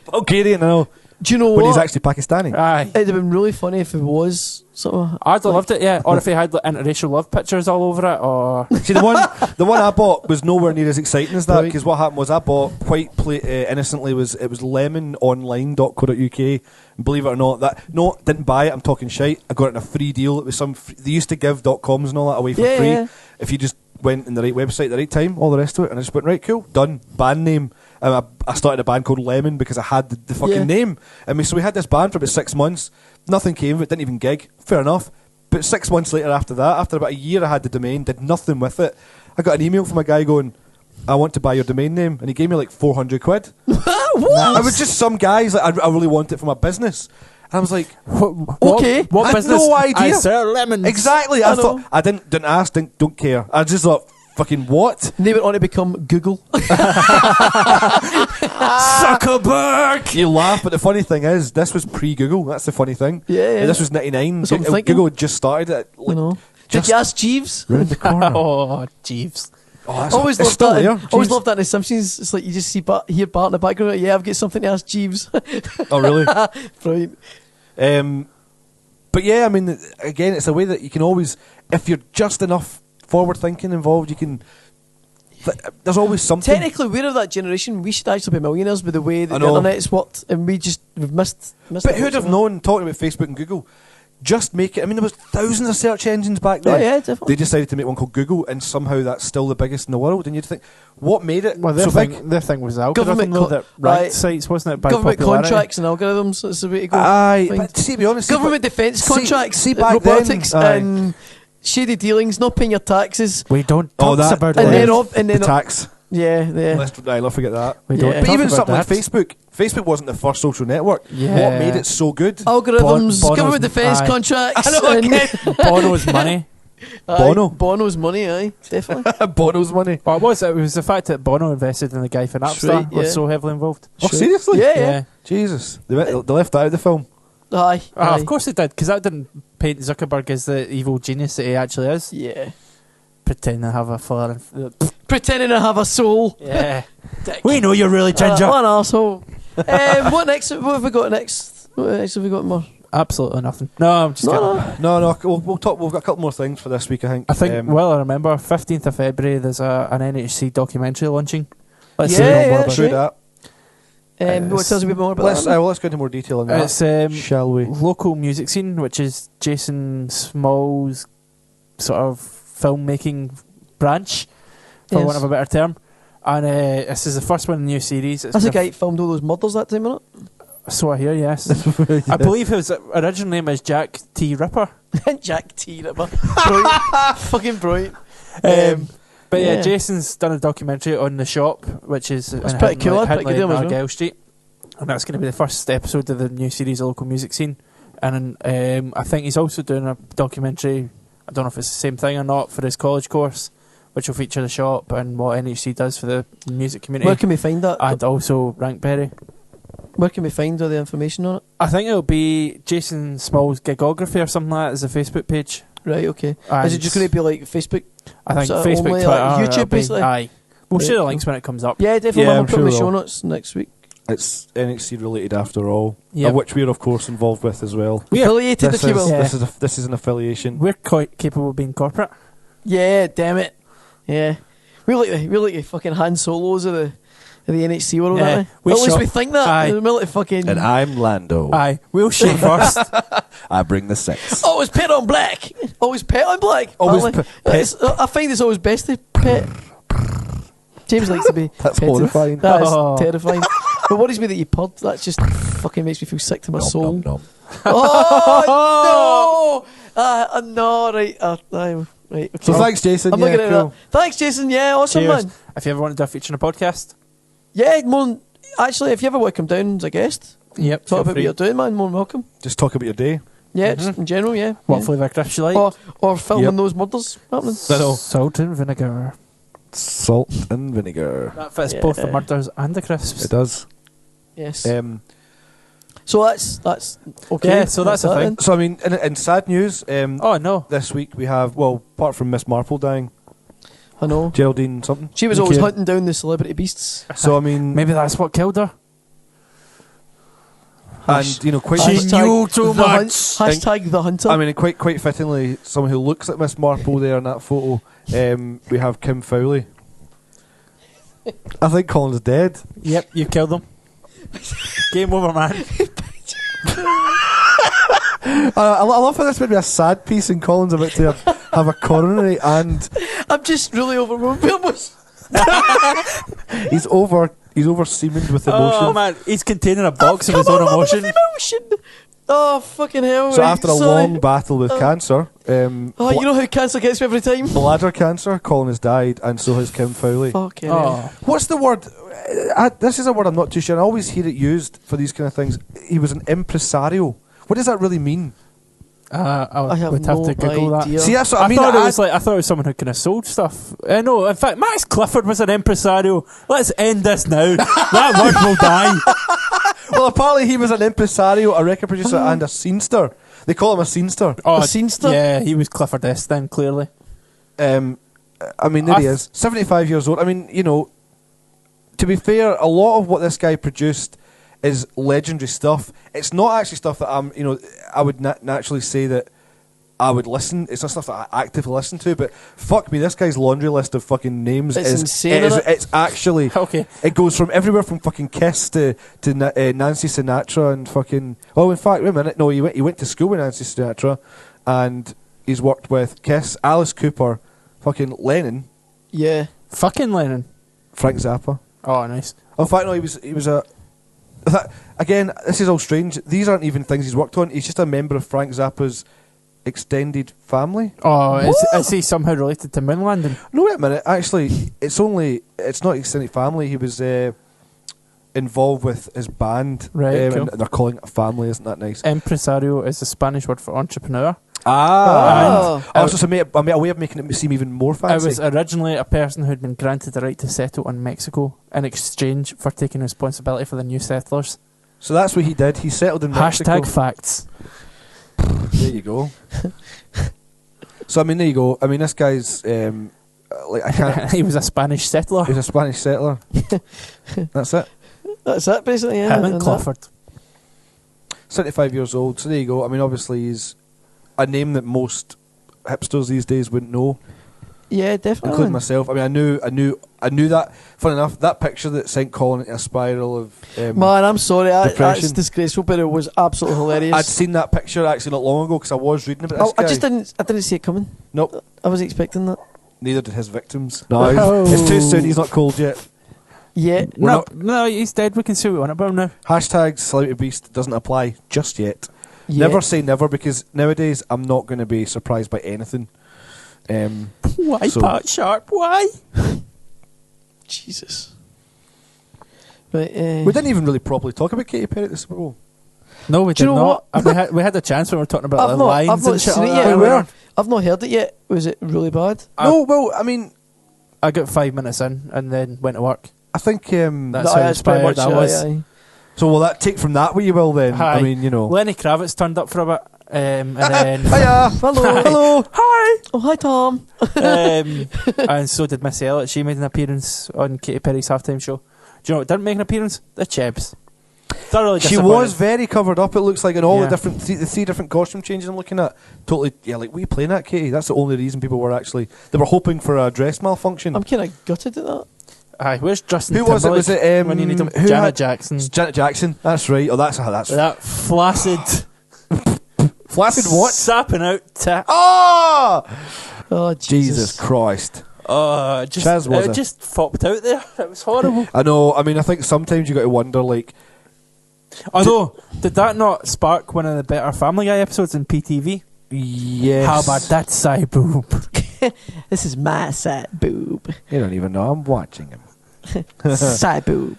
Bulgarian, I know. Do you know when what? he's actually Pakistani. Aye. It'd have been really funny if it was sort of. I'd have loved it, yeah. Or if he had like, interracial love pictures all over it, or See, the one I bought was nowhere near as exciting as that, Right. because what happened was I bought quite innocently it was lemononline.co.uk, and believe it or not, didn't buy it, I'm talking shite, I got it in a free deal. It was they used to give .coms and all that away for Yeah, free yeah. if you just went in the right website at the right time, all the rest of it, and I just went, right, cool, done. Band name, I started a band called Lemon because I had the fucking Yeah. name, and so we had this band for about 6 months, nothing came of it, didn't even gig, fair enough. But 6 months later after that, after about a year I had the domain, did nothing with it, I got an email from a guy going, I want to buy your domain name, and he gave me like 400 quid. What? I was just some guys, like, I really want it for my business. And I was like, Okay. what I had business? no idea. I sell lemons. exactly. I I thought, I didn't ask, don't care. I just thought, fucking what? They went on to become Google. Zuckerberg. You laugh, but the funny thing is, this was pre-Google. That's the funny thing. Yeah. This was 99. That's what I'm thinking. Google had just started it. You Like, know. Did just you ask Jeeves? round the corner. Oh, Jeeves. Oh, that's Always it's loved still that. there. Always Jeeves. loved that in The Simpsons. It's like you just hear Bart in the background. Like, yeah, I've got something to ask Jeeves. Oh, really? Brilliant. But yeah, I mean, again, it's a way that you can always, if you're just enough forward thinking involved, you can. There's always something. Technically, we're of that generation. We should actually be millionaires with the way that I the know. internet's worked, and we've missed. But it who'd have somehow. known? Talking about Facebook and Google, just make it. I mean, there was thousands of search engines back then. Oh yeah, definitely. They decided to make one called Google, and somehow that's still the biggest in the world. And you'd think, what made it Well, so big? their thing was the algorithm Government though, co- that ranked Aye. sites, wasn't it? By Government popularity? contracts and algorithms. That's the way to go. Aye, Fine. but to be honest, Government defence see- contracts, see back robotics, then, aye. and shady dealings, not paying your taxes, We don't Oh, talk that- about and it. then the tax. yeah. Let's forget that. We don't Yeah. But talk even about something that. like Facebook. Facebook wasn't the first social network. Yeah. What made it so good? Algorithms, Bono's- government defence aye. contracts, I know, and Bono's money. aye, Bono. Bono's money, aye, definitely. Bono's money. Well, it was the fact that Bono invested in the guy for Napster right, was yeah. so heavily involved. Oh, seriously? Yeah. Jesus. They left that out of the film. Aye, aye. Of course they did, because that didn't paint Zuckerberg as the evil genius that he actually is. Yeah. Pretend to have a flair. Pretending to have a soul. Yeah. Dick. We know you're really ginger. What an arsehole. What next? What have we got next? What next have we got more? Absolutely nothing. No, I'm just kidding. No. No, we'll talk. We've got a couple more things for this week, I think. I think, well, I remember 15th of February there's an NHC documentary launching. Let's Yeah, say no more yeah, about True it. that. What tells you a bit more about Let's that? let's go into more detail on that. It's shall we? local music scene, which is Jason Small's sort of filmmaking branch, for Yes. want of a better term. And this is the first one in the new series. It's That's the gonna guy that filmed all those murders that time, innit? So I hear, yes. I believe his original name is Jack T. Ripper. Jack T. Ripper. Brilliant. Fucking brilliant. But yeah, yeah. Jason's done a documentary on the shop, which is That's in pretty cool. I'd Hindley pick it and up as well. Argyle Street. And that's going to be the first episode of the new series, of Local Music Scene. And I think he's also doing a documentary, I don't know if it's the same thing or not, for his college course, which will feature the shop and what NHC does for the music community. Where can we find that? And also Rankberry. Where can we find all the information on it? I think it'll be Jason Small's Gigography or something like that as a Facebook page. Right, okay. And Is it just going to be like Facebook? I think sort of Facebook, only, Twitter, like it'll YouTube, be- basically? Aye. We'll Right, share the cool. links when it comes up. Yeah, definitely. Yeah, I'll I'm put in sure the we show will. notes next week. It's NHC related after all, Yep. which we're of course involved with as well. Yeah. Affiliated, This if you is, will. Yeah. this is an affiliation. We're quite capable of being corporate. Yeah, damn it. Yeah. We're like the fucking Han Solos of the NHC world, Yeah, aren't we? we At least shot- we think that. Aye. We're like the fucking... And I'm Lando. Aye, we'll shoot first. I bring the six. Always pet on black. Always pet on black. Always Apparently. pet. I find it's always best to pet. James likes to be That's petted. horrifying. That is Oh. terrifying. But worries me that you purred. That just fucking makes me feel sick to my soul. Nom, nom. Oh no! No, right. Right. Okay. So thanks, Jason. I'm Yeah, looking at cool. that. Thanks, Jason. Yeah, awesome, Cheers. man. If you ever want to do a feature on a podcast, Yeah, actually, if you ever want to come down as a guest, yep, talk about what you're doing, man, more than welcome. Just talk about your day. Yeah, just in general, yeah. What yeah. flavour crisps you like? Or filming Yep. those murders happening. I know. Salt and vinegar. Salt and vinegar. That fits Yeah. both the murders and the crisps. It does. Yes. So that's okay. Yeah, so that's a that thing. then. I mean, in sad news, Oh no. this week we have, well, apart from Miss Marple dying, I know. Geraldine something. She was Okay. always hunting down the celebrity beasts. So I mean, Maybe that's what killed her. And, you know, quite... She knew too the much. Hashtag the hunter. I mean, quite fittingly, someone who looks like Miss Marple there in that photo, we have Kim Fowley. I think Colin's dead. Yep, you killed him. Game over, man. I love how this would be a sad piece and Colin's about to have a coronary and... I'm just really overwhelmed with emotion. He's over-seamed with emotion. Oh man, he's containing a box of his own emotion. Oh, fucking hell. So right, after a sorry. long battle with cancer... Oh, you know how cancer gets me every time? bladder cancer, Colin has died, and so has Kim Fowley. Fucking hell. Oh, What's the word? This is a word I'm not too sure. I always hear it used for these kind of things. He was an impresario. What does that really mean? I have would have no to Google idea. See, that's what I I mean. thought it was someone who kind of sold stuff. No, in fact, Max Clifford was an impresario. Let's end this now. That word will die. Well, apparently he was an impresario, a record producer, and a scenester. They call him a scenester. Oh, A scenester? Yeah, he was Clifford-esque then, clearly. I mean, there he is, 75 years old. I mean, you know, to be fair, a lot of what this guy produced is legendary stuff. It's not actually stuff that I would naturally say that I would listen. It's not stuff that I actively listen to, but fuck me, this guy's laundry list of fucking names It's is insane, isn't it? It's actually Okay. It goes from everywhere from fucking Kiss to Nancy Sinatra and fucking. Oh, in fact, wait a minute. No, he went to school with Nancy Sinatra, and he's worked with Kiss, Alice Cooper, fucking Lennon, Yeah. Fucking Lennon. Frank Zappa. Oh, nice. Oh, in fact, no, he was a. Again, this is all strange. These aren't even things he's worked on. He's just a member of Frank Zappa's extended family. Oh, is he somehow related to moon landing? No, wait a minute. Actually, it's not extended family. He was involved with his band, Right, cool. and they're calling it a family. Isn't that nice? Empresario is the Spanish word for entrepreneur. Oh. So it's a way of making it seem even more fancy. It was originally a person who'd been granted the right to settle in Mexico in exchange for taking responsibility for the new settlers. So that's what he did. He settled in Mexico. Hashtag facts. There you go. So I mean, there you go. I mean, this guy's like I can't. He was a Spanish settler. He's a Spanish settler. That's it. That's it, basically. Yeah. Him and And Clifford. 75 years old. So there you go. I mean, obviously he's a name that most hipsters these days wouldn't know, Yeah, definitely. including myself. I mean, I knew that. Funny enough, that picture that sent Colin into a spiral of Man, I'm sorry. That's depression. disgraceful, but it was absolutely hilarious. I'd seen that picture actually not long ago because I was reading about this guy. I just didn't see it coming. Nope. I was expecting that. Neither did his victims. No, it's too soon. He's not cold yet. Yeah. No, he's dead. We can see what we want about him now. Hashtag Celebrity Beast doesn't apply just yet. Yeah. Never say never, because nowadays I'm not going to be surprised by anything. Why, So- Pat Sharp? Why? Jesus. Right. We didn't even really properly talk about Katy Perry at the Super Bowl. No, we Do did you know not. And we had a chance when we were talking about the lines I've not and shit seen like it that. yet. Where? I've not heard it yet. Was it really bad? No, well, I mean, I got 5 minutes in and then went to work. I think That's how That's pretty inspired much I was. aye. so. Will that take from that what you will then? Hi. I mean, you know. Lenny Kravitz turned up for a bit. And then Hiya. Hello. Hi. Oh, hi, Tom. And so did Missy Elliott. She made an appearance on Katy Perry's halftime show. Do you know what didn't make an appearance? The Chebs. Thoroughly She disappointed. was very covered up. It looks like in all Yeah. the different the three different costume changes I'm looking at. Totally, yeah. Like, what are you playing at, Katie? That's the only reason people were actually they were hoping for a dress malfunction. I'm kind of gutted at that. Aye, where's Justin Who was it? Timberlake Was it when you need him? who Janet had- Jackson. It's Janet Jackson. That's right. Oh, that's That flaccid, flaccid. What? sapping out tit. Oh, Oh, Jesus Christ! Chaz was It a- just fopped out there. It was horrible. I know. I mean, I think sometimes you got to wonder, like, Although, did that not spark one of the better Family Guy episodes in PTV? yes. How about that side boob? This is my side boob. You don't even know. I'm watching him. Side boob.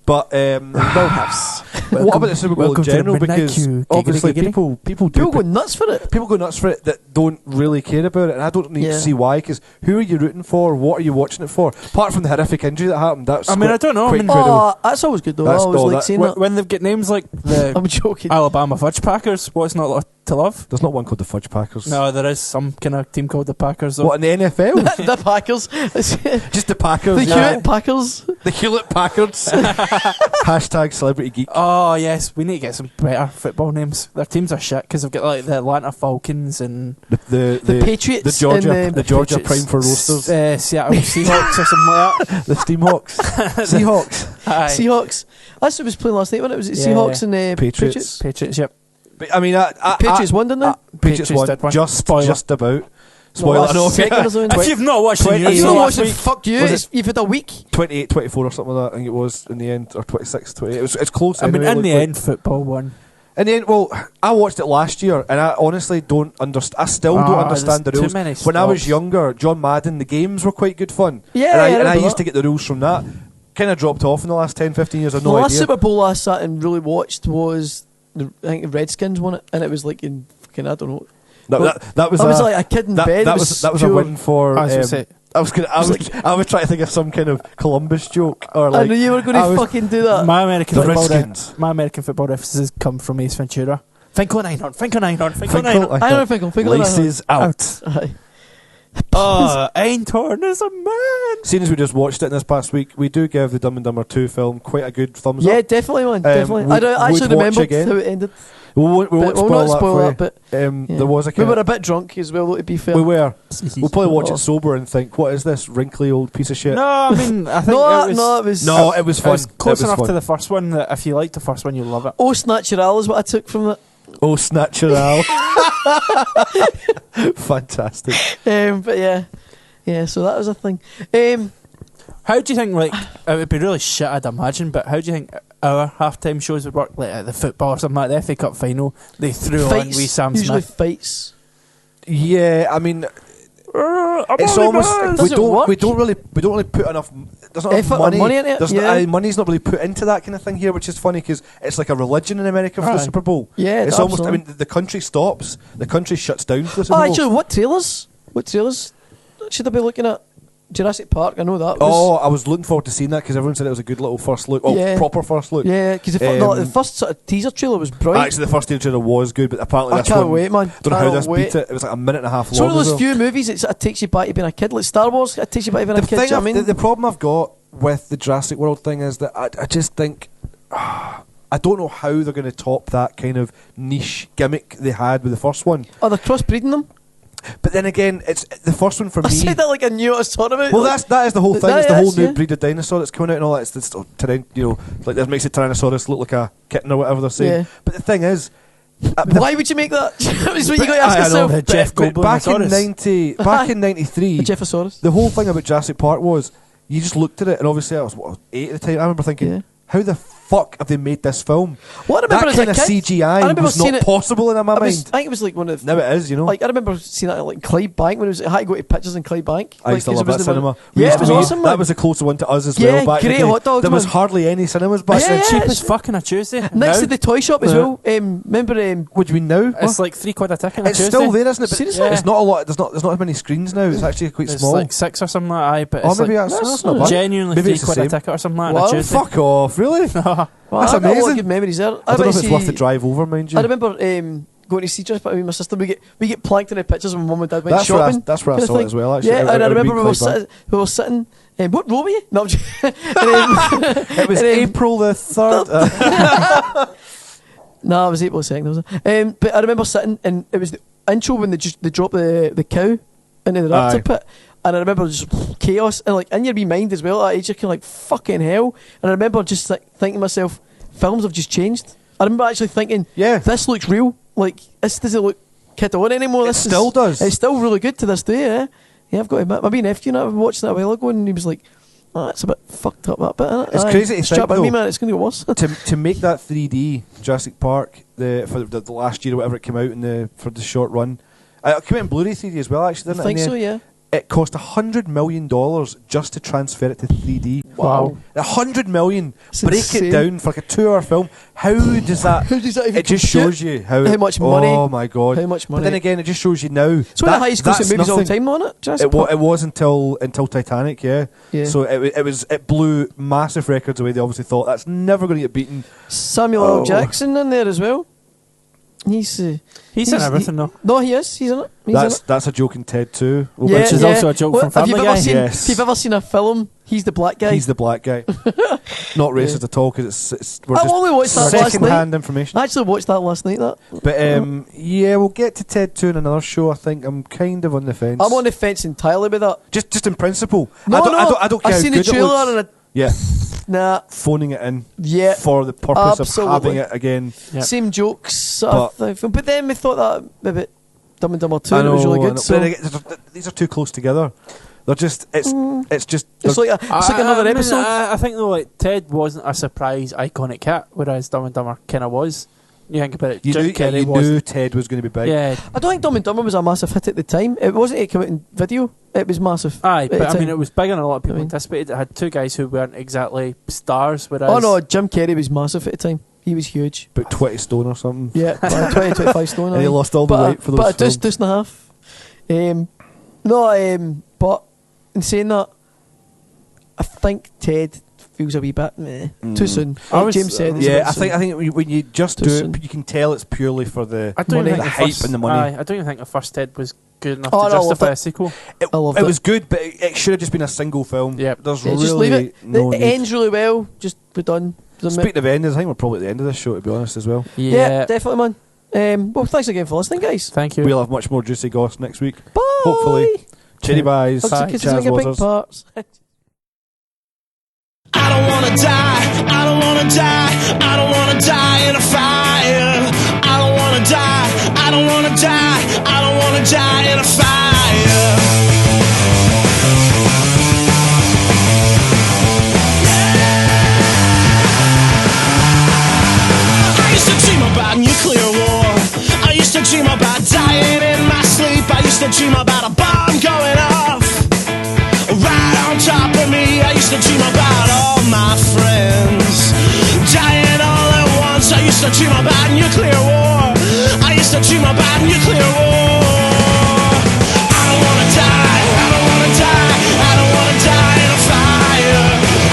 But Bowhouse. what about the Super Bowl in welcome to the general? midnight Because queue. obviously Giggity, giggity. people People go nuts for it. People go nuts for it that don't really care about it, and I don't need Yeah. to see why. Because who are you rooting for? What are you watching it for? Apart from the horrific injury that happened, that's. I mean, I don't know. I quite mean, incredible. Oh, that's always good though. That's- I always no, like that- seeing when, that. when they've got names like the I'm joking. Alabama Fudge Packers, what's not to love. There's not one called the Fudge Packers. No, there is some kind of team called the Packers. Though. What, in the NFL? The Packers. Just the Packers. The yeah. Hewlett Packers. The Hewlett Packards. Hashtag celebrity geek. Oh yes, we need to get some better football names. Their teams are shit because they've got like the Atlanta Falcons and The Patriots. The Georgia, and, the Georgia Patriots, Prime for Roasters. Seattle Seahawks or something like that. The Steamhawks. Seahawks. Aye. Seahawks. That's what was playing last night, wasn't it? Was it Yeah, Seahawks yeah. and Patriots. Patriots, yep. But, I mean, Patriots won, didn't they? Patriots Patriots won. did win. Just about. Well, Spoiler. No, second or something. If you've not watched the 20 If news you Yeah. not last watching, week, fuck you. Was You've had a week. 28, 24 or something like that, I think it was in the end, or 26, 28. It's close. I mean, anyway, in the like- end, football won. In the end, well, I watched it last year, and I honestly don't understand. I still don't understand the there's rules. too many When I was stops. younger, John Madden, the games were quite good fun. Yeah, and I, yeah, I and I remember used to that. get the rules from that. Kind of dropped off in the last 10, 15 years. I've The no last idea. Super Bowl I sat and really watched was I think the Redskins won it, and it was like in fucking I don't know. That was I was like a kid in that, bed. that it was a pure- win for. I was gonna say, I was trying to think of some kind of Columbus joke or I like. knew you were going I to was- fucking do that. my American The football Redskins. my American football references come from Ace Ventura. Finkel and Einhorn, Finkel and Einhorn, Finkel and Finkel, Einhorn. I don't think Laces out. Aye. Einhorn is a man. Seeing as we just watched it this past week, we do give the Dumb and Dumber 2 film quite a good thumbs Yeah, up. definitely, man. Definitely. would- I don't actually would watch remember again. how it ended. We won't But spoil, we'll not that spoil for that, you. but yeah. There was a we kind were of, a bit drunk as well, though, to be fair. we were. We'll probably watch Oh. it sober and think, what is this wrinkly old piece of shit? No, I mean, I think No, it was, no, it was. No, it was it fun. was close It was enough fun. to the first one that if you liked the first one, you'll love it. Os Natural is what I took from it. Oh, Snatcheral. Fantastic. But yeah, so that was a thing. How do you think, like, it would be really shit, I'd imagine, but how do you think our halftime shows would work? Like at the football or something like the FA Cup final, they threw on Fights, wee Sam usually Smith. fights. Yeah, I mean, I'm it's only almost man. we Does it don't work? we don't really put enough. There's not Effort enough or money. money into it, There's yeah. money's not really put into that kind of thing here, which is funny because it's like a religion in America for the Aye. Super Bowl. Yeah, it's almost. I absolutely. mean, the country stops. The country shuts down for the Super Oh, Bowl. actually, what trailers? What trailers should I be looking at? Jurassic Park. I know that. Was, Oh, I was looking forward to seeing that because everyone said it was a good little first look. Oh, Yeah. proper first look. yeah, because the first sort of teaser trailer was brilliant. Actually, the first trailer was good, but apparently I this can't one. wait, man. Don't know how Can't this wait. beat it. It was like a minute and a half It's long. one of as those well. few movies that sort of takes you back to being a kid. Like Star Wars, it takes you back to being a The kid. do you know what I mean? the problem I've got with the Jurassic World thing is that I just think I don't know how they're going to top that kind of niche gimmick they had with the first one. Oh, they're crossbreeding them. But then again, it's the first one for I me. said that like I knew what I was talking about. Well, like, that is the whole thing. That It's the whole is, new yeah. breed of dinosaur that's coming out and all that. It's like that makes a Tyrannosaurus look like a kitten or whatever they're saying. Yeah. But the thing is, why would you make that? That's what you got to ask I know, yourself. the Jeff but back in Goldblum-osaurus. back in '93, The Jeffosaurus. the whole thing about Jurassic Park was you just looked at it and obviously I was 8 at the time. I remember thinking, Yeah. how the fuck have they made this film? What I remember That as kind a of kid, CGI I remember was seeing not it- possible in my I mind. think it was like one of. Now it is, you know. Like I remember seeing that at like Clydebank when I had to go to pictures in Clydebank. I used to love that cinema. Yeah, it was awesome. That man. was the closer one to us as Yeah, well. Back in great the day. hot dogs, There was man. hardly any cinemas back Yeah, then. yeah. Cheap it's- as fucking a Tuesday. next now, to the toy shop as Yeah. well. Remember? What do you mean now? it's like £3 a ticket on a It's Tuesday. still there, isn't it? But Seriously? it's not a lot. There's not as many screens now. It's actually quite It's small. like 6 or something like that, but Oh, it's maybe like that's not bad. genuinely Maybe it's the £3 a same. ticket or something like Wow. that on a Tuesday. Fuck off, really? Well, That's I got a lot of amazing. good memories there. I don't know if it's see- worth the drive over, mind you. I remember going to see Jurassic Park with my sister. We get planked in the pictures when mum and dad went That's where I- shopping. that's where I kinda saw it thing. as well, actually. Yeah, Out- and I out of remember we were, Clydebank. sitting. What row were you? No, I'm just, It was April the 3rd. No, it was April 2nd. But I remember sitting, and it was the intro when they dropped the cow into the raptor Aye. pit, and I remember just chaos, and like in your wee mind as well. At that age, you're kind of like fucking hell. And I remember just like thinking to myself, films have just changed. I remember actually thinking, Yeah. this looks real. Like this doesn't look kid on anymore. It This still does. It's still really good to this day. Yeah, I've got to admit. My wee nephew and I were watching that a while ago, and he was like, "Oh, that's a bit fucked up. That bit." Innit? It's crazy to Strap think, by me, though. man. It's going to get worse. to make that 3D Jurassic Park for the last year or whatever it came out for the short run. It came out in Blu-ray 3D as well, actually, I didn't think it? so. Yeah. It cost $100 million just to transfer it to 3D. Wow. $100 million. It's Break insane. it down for like a 2-hour film. How does that? How does that even It just compute? shows you how much money- Oh my god! how much But money- then again, it just shows you now. It's one of the highest grossing that's movies of all nothing. time, wasn't it? Jurassic It Park? was until Titanic, yeah. Yeah. So it blew massive records away. They obviously thought that's never going to get beaten. Samuel Oh. L. Jackson in there as well. He's in everything though. No, he is. He's in it. He's in it. That's a joke in Ted too. Yeah, which is also a joke from Family Guy. Yes. If you've ever seen a film, he's the black guy. He's the black guy. Not racist at all, because it's I only watched that last night. second-hand information. I actually watched that last night. But yeah, we'll get to Ted 2 in another show. I think I'm kind of on the fence. I'm on the fence entirely with that. Just in principle. No, I don't care I've how seen good the it trailer looks. and nah, phoning it in. Yeah, for the purpose absolutely. of having it again. Yep. Same jokes, sort of thing. But then we thought that maybe Dumb and Dumber 2 I know, it was really good. but So these are too close together. They're just it's like another episode. I think though, like Ted wasn't a surprise iconic cat, whereas Dumb and Dumber kind of was. You think about it, you Jim Carrey knew Ted was going to be big. Yeah, I don't think Dumb and Dumber was a massive hit at the time. It wasn't. It came out in video. It was massive. Aye, at the but I time. mean, it was bigger than a lot of people anticipated. It had two guys who weren't exactly stars, whereas... Oh no, Jim Carrey was massive at the time. He was huge. About 20 stone or something. Yeah, 20-25 stone. And he lost all the weight for those but films. deuce and a half. But in saying that, I think Ted feels a wee bit too soon. Like James said, it's a bit I soon. think when you just Too do soon. it, you can tell it's purely for the I don't money, even the think hype first, and the money. I don't even think the first Ted was good enough Oh, to no, I loved justify it. a sequel. I loved It it. was good, but it should have just been a single film. Yep. There's Yeah, really just leave it. no It need. ends really well. Just we're done. Speaking of endings, I think we're probably at the end of this show, to be honest, as well. Yeah, definitely, man. Well, thanks again for listening, guys. Thank you. We'll have much more juicy goss next week. Bye. Hopefully. Cherry buys. Kisses in your big parts. I don't wanna die, I don't wanna die, I don't wanna die in a fire. I don't wanna die, I don't wanna die, I don't wanna die in a fire. I used to dream about nuclear war. I used to dream about dying in my sleep. I used to dream about a bomb going off right on top of me. I used to dream about all my friends dying all at once. I used to dream about nuclear war. I used to dream about nuclear war. I don't wanna die, I don't wanna die, I don't wanna die in a fire.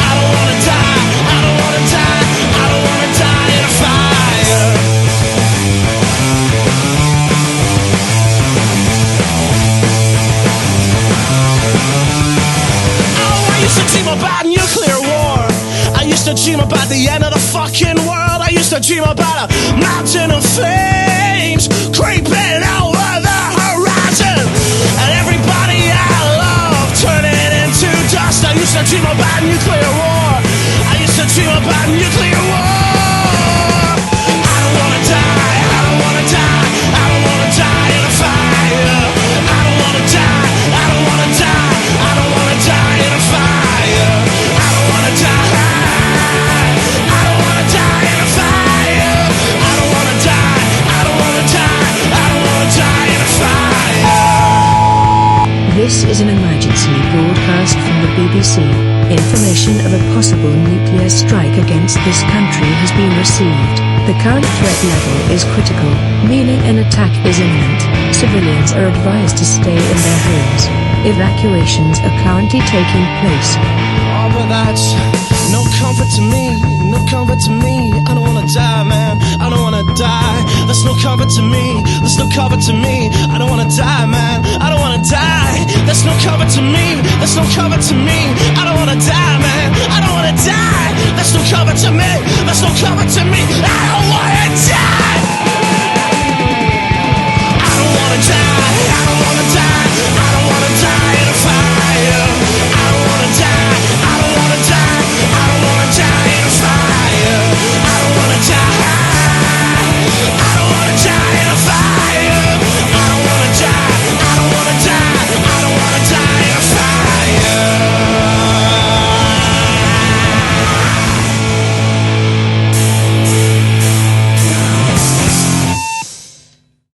I don't wanna die, I don't wanna die, I don't wanna die in a fire. I used to dream about nuclear war. I used to dream about the end of the fucking world. I used to dream about a mountain of flames creeping over the horizon, and everybody I love turning into dust. I used to dream about nuclear war. I used to dream about nuclear war. I don't wanna die, I don't wanna die, I don't wanna die in a fire. I don't wanna die, I don't wanna die, I don't wanna die in a fire. I don't wanna die, I don't wanna die in a fire. I don't wanna die, I don't wanna die, I don't wanna die in a fire. This is an emergency broadcast from the BBC. Information of a possible nuclear strike against this country has been received. The current threat level is critical, meaning an attack is imminent. Civilians are advised to stay in their homes. Evacuations are currently taking place. Oh, but that's no comfort to me, no comfort to me. I don't wanna die, man, I don't wanna die. That's no comfort to me, that's no comfort to me. I don't wanna die, man, I don't wanna die. That's no comfort to me, that's no comfort to me. I don't wanna die, man, I don't wanna die. That's no comfort to me, that's no comfort to me. I don't wanna die.